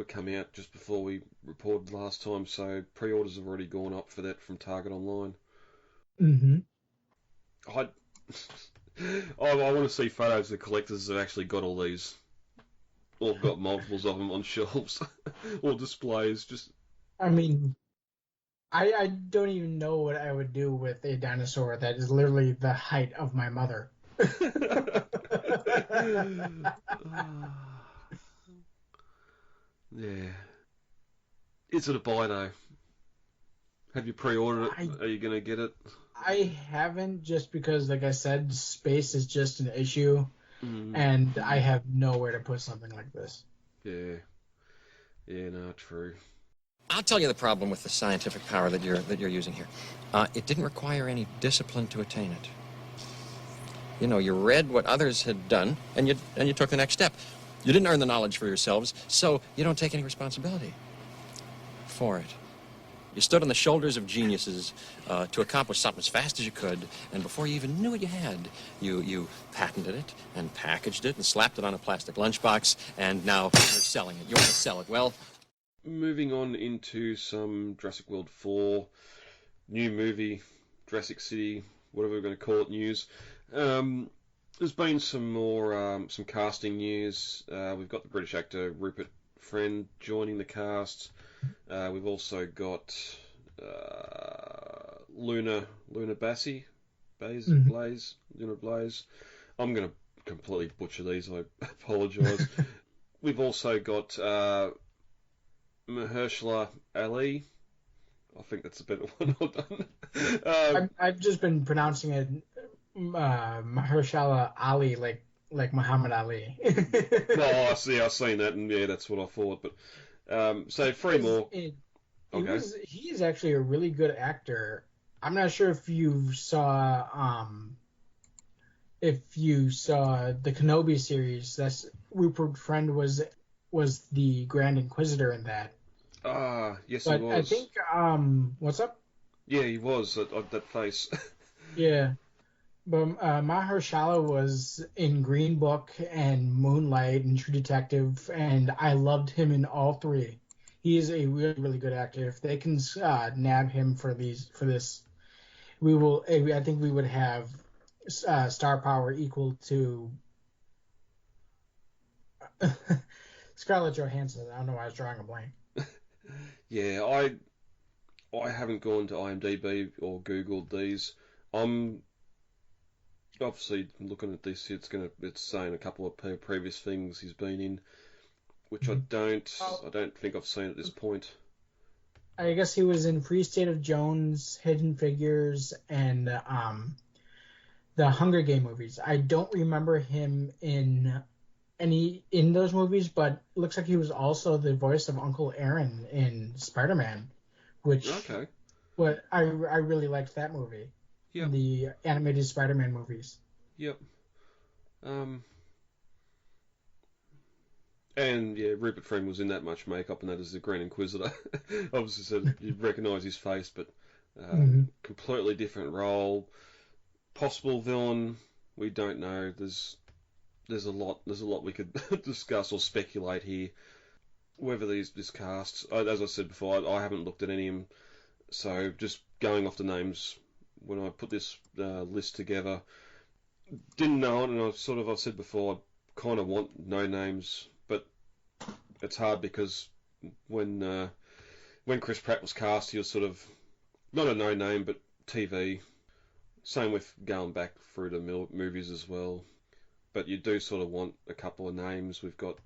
come out just before we reported last time. So pre-orders have already gone up for that from Target Online. Mm-hmm. I want to see photos of collectors that have actually got all these, or got multiples of them on shelves or displays. Just, I mean, I don't even know what I would do with a dinosaur that is literally the height of my mother. Yeah. Is it a buy though? Have you pre-ordered it? Are you going to get it? I haven't, just because, like I said, space is just an issue, and I have nowhere to put something like this. Yeah. Yeah, no, true. I'll tell you the problem with the scientific power that you're using here. It didn't require any discipline to attain it. You know, you read what others had done, and you took the next step. You didn't earn the knowledge for yourselves, so you don't take any responsibility for it. You stood on the shoulders of geniuses to accomplish something as fast as you could, and before you even knew what you had, you patented it and packaged it and slapped it on a plastic lunchbox, and now you're selling it. You want to sell it. Well, moving on into some Jurassic World 4, new movie, Jurassic City, whatever we're going to call it, news. There's been some more some casting news. We've got the British actor Rupert Friend joining the cast. We've also got Luna Blaze. Luna Blaze. I'm going to completely butcher these. I apologise. We've also got Mahershala Ali. I think that's a better one. Well done. I've just been pronouncing it Mahershala Ali, like Muhammad Ali. Well, I've seen that, and yeah, that's what I thought. But so 3 more. He is actually a really good actor. I'm not sure if you saw the Kenobi series. That's Rupert Friend was the Grand Inquisitor in that. Yes, but he was. I think what's up? Yeah, he was that face. Yeah. But Mahershala was in Green Book and Moonlight and True Detective, and I loved him in all 3. He is a really, really good actor. If they can nab him for this, we will. I think we would have star power equal to Scarlett Johansson. I don't know why I was drawing a blank. Yeah, I haven't gone to IMDb or Googled these. I'm obviously looking at this. It's saying a couple of previous things he's been in, which I don't think I've seen at this point. I guess he was in Free State of Jones, Hidden Figures, and the Hunger Game movies. I don't remember him in those movies, but it looks like he was also the voice of Uncle Aaron in Spider-Man, which I really liked that movie. Yep. The animated Spider-Man movies. Yep. And yeah, Rupert Friend was in that much makeup, and that is the Grand Inquisitor. Obviously, said you recognise his face, but completely different role. Possible villain, We don't know. There's a lot we could discuss or speculate here. Whether this cast, as I said before, I haven't looked at any of them, so just going off the names when I put this list together, didn't know it, and I've said before, I kind of want no names, but it's hard because when Chris Pratt was cast, he was sort of not a no name, but TV. Same with going back through the movies as well. But you do sort of want a couple of names. We've got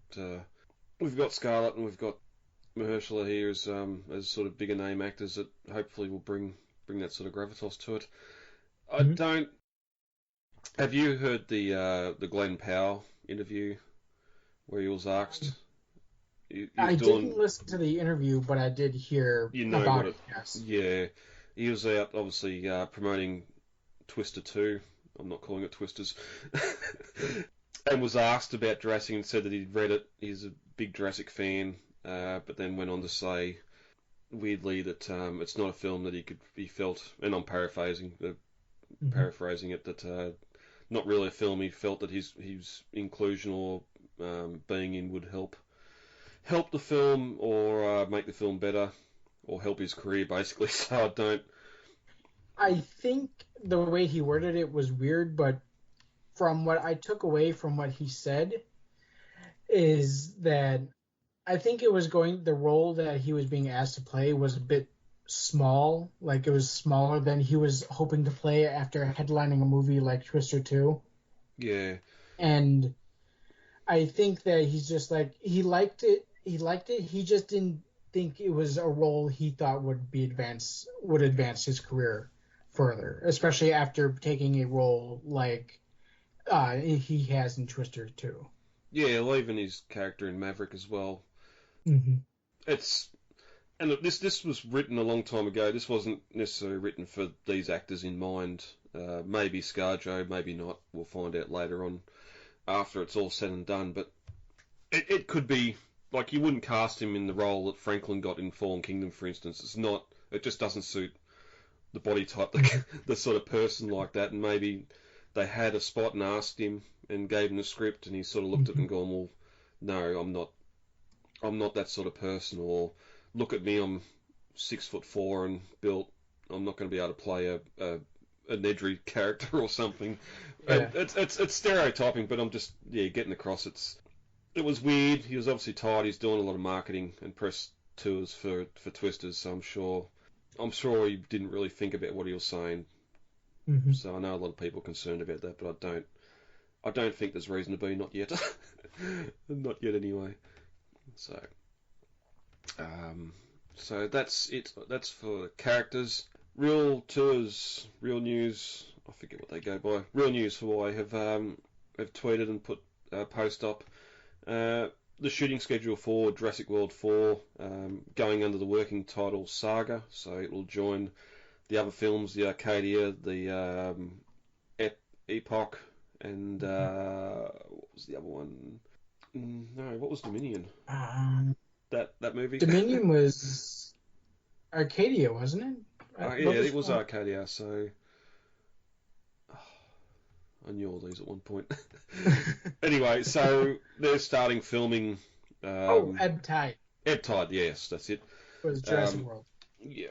Scarlett and we've got Mahershala here as sort of bigger name actors that hopefully will bring that sort of gravitas to it. I don't. Have you heard the Glenn Powell interview where he was asked? Didn't listen to the interview, but I did hear about it. Yes. Yeah, he was out obviously promoting Twister 2. I'm not calling it Twisters. And was asked about Jurassic and said that he'd read it. He's a big Jurassic fan, but then went on to say, weirdly, that it's not a film that he felt, and I'm paraphrasing it, that not really a film he felt that his inclusion or being in would help the film or make the film better or help his career, basically. So I think the way he worded it was weird, but from what I took away from what he said is that I think the role that he was being asked to play was a bit small. Like, it was smaller than he was hoping to play after headlining a movie like Twister 2. Yeah. And I think that he's just like, he liked it. He just didn't think it was a role he thought would advance his career further, especially after taking a role like he has in Twister 2. Yeah, well, even his character in Maverick as well. Mm-hmm. And look, this was written a long time ago. This wasn't necessarily written for these actors in mind. Maybe ScarJo, maybe not. We'll find out later on after it's all said and done. But it could be, like, you wouldn't cast him in the role that Franklin got in Fallen Kingdom, for instance. It just doesn't suit the body type, the sort of person like that. And maybe they had a spot and asked him and gave him the script, and he sort of looked at it and gone, well, no, I'm not that sort of person. Or look at me, I'm 6'4" and built. I'm not going to be able to play a Nedry character or something. Yeah. It's stereotyping, but I'm just getting across. It was weird. He was obviously tired. He's doing a lot of marketing and press tours for Twisters, so I'm sure he didn't really think about what he was saying. Mm-hmm. So I know a lot of people are concerned about that, but I don't think there's reason to be, not yet. Not yet anyway. So that's it. That's for characters. Real tours, real news. I forget what they go by. Real News Hawaii have tweeted and put a post up. The shooting schedule for Jurassic World 4 going under the working title Saga, so it will join the other films, the Arcadia, the Epoch, and what was the other one? No, what was Dominion? That movie? Dominion was Arcadia, wasn't it? Yeah, it was Arcadia, so I knew all these at one point. Anyway, so they're starting filming. Ebb Tide. Ebb Tide, yes, that's it. It was Jurassic World. Yeah.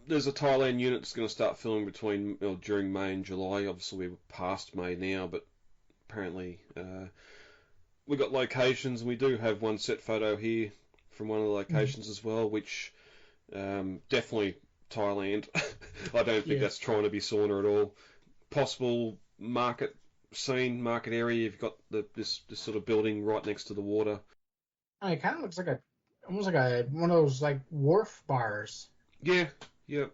There's a Thailand unit that's going to start filming during May and July. Obviously, we're past May now, but apparently we've got locations, and we do have one set photo here from one of the locations as well, which definitely Thailand. I don't think that's trying to be sauna at all. Possible market area. You've got this sort of building right next to the water. It kind of looks like almost like one of those like wharf bars. Yeah. Yep.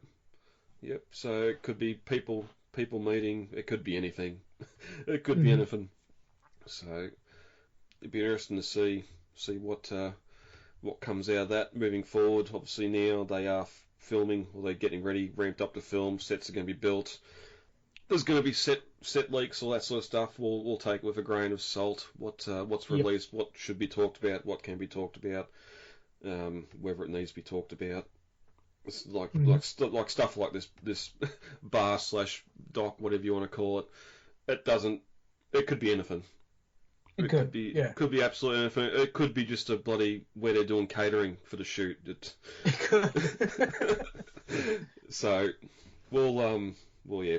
So it could be people meeting. It could be anything. It could be anything. So it'd be interesting to see what comes out of that moving forward. Obviously now they are filming, or they're getting ready, ramped up to film. Sets are going to be built. There's going to be set leaks, all that sort of stuff. We'll take it with a grain of salt. What's released, what should be talked about, what can be talked about, whether it needs to be talked about. It's like stuff like this bar / dock, whatever you want to call it. it doesn't. It could be anything. It could be. Yeah. Could be absolutely anything. It could be just a bloody where they're doing catering for the shoot. It could. So we'll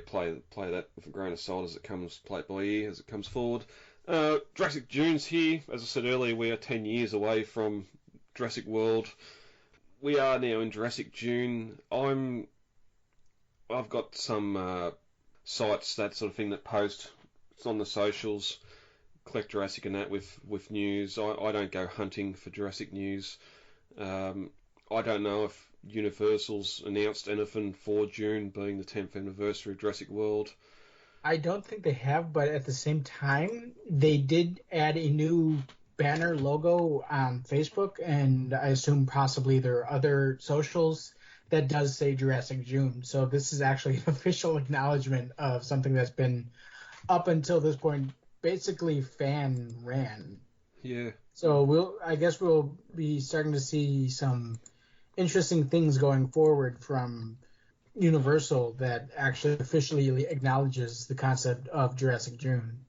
play that with a grain of salt as it comes, play it by ear as it comes forward. Jurassic June's here. As I said earlier, we are 10 years away from Jurassic World. We are now in Jurassic June. I've got some sites, that sort of thing, that post. It's on the socials. Collect Jurassic and that with news. I don't go hunting for Jurassic news. I don't know if Universal's announced anything for June, being the 10th anniversary of Jurassic World. I don't think they have, but at the same time, they did add a new banner logo on Facebook, and I assume possibly there are other socials that does say Jurassic June. So this is actually an official acknowledgement of something that's been, up until this point, basically fan ran. Yeah. So I guess we'll be starting to see some interesting things going forward from Universal that actually officially acknowledges the concept of Jurassic June.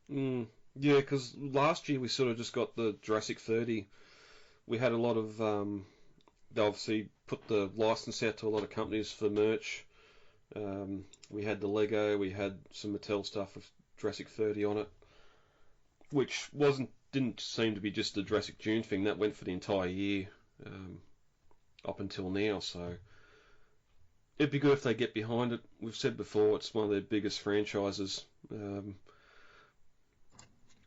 Yeah, because last year we sort of just got the Jurassic 30. We had a lot of... they obviously put the license out to a lot of companies for merch. We had the Lego, we had some Mattel stuff with Jurassic 30 on it, which didn't seem to be just the Jurassic June thing. That went for the entire year up until now, so it'd be good if they get behind it. We've said before, it's one of their biggest franchises, and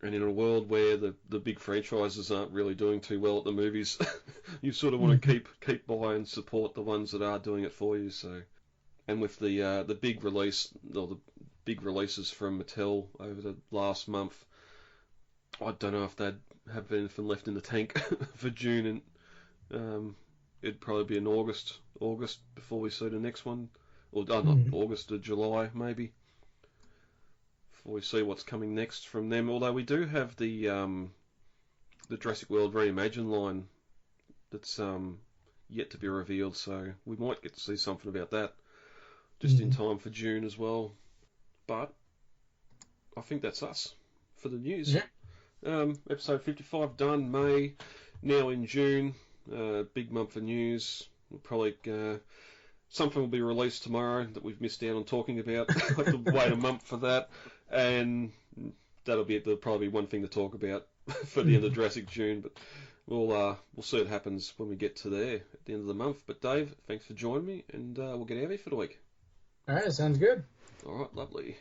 in a world where the big franchises aren't really doing too well at the movies, you sort of want to keep by and support the ones that are doing it for you. So, and with the big release, or the big releases from Mattel over the last month, I don't know if they'd have anything left in the tank for June, and it'd probably be in August before we see the next one, or not August or July maybe, before we see what's coming next from them. Although we do have the Jurassic World Reimagined line that's yet to be revealed, so we might get to see something about that just in time for June as well. But I think that's us for the news. Yeah. Episode 55 done. May, now in June. Big month of news. We'll probably something will be released tomorrow that we've missed out on talking about. I have to wait a month for that, and that'll be there'll probably be one thing to talk about for the end of Jurassic June. But we'll see what happens when we get to there at the end of the month. But Dave, thanks for joining me, and we'll get out of here for the week. All right, sounds good. All right, lovely.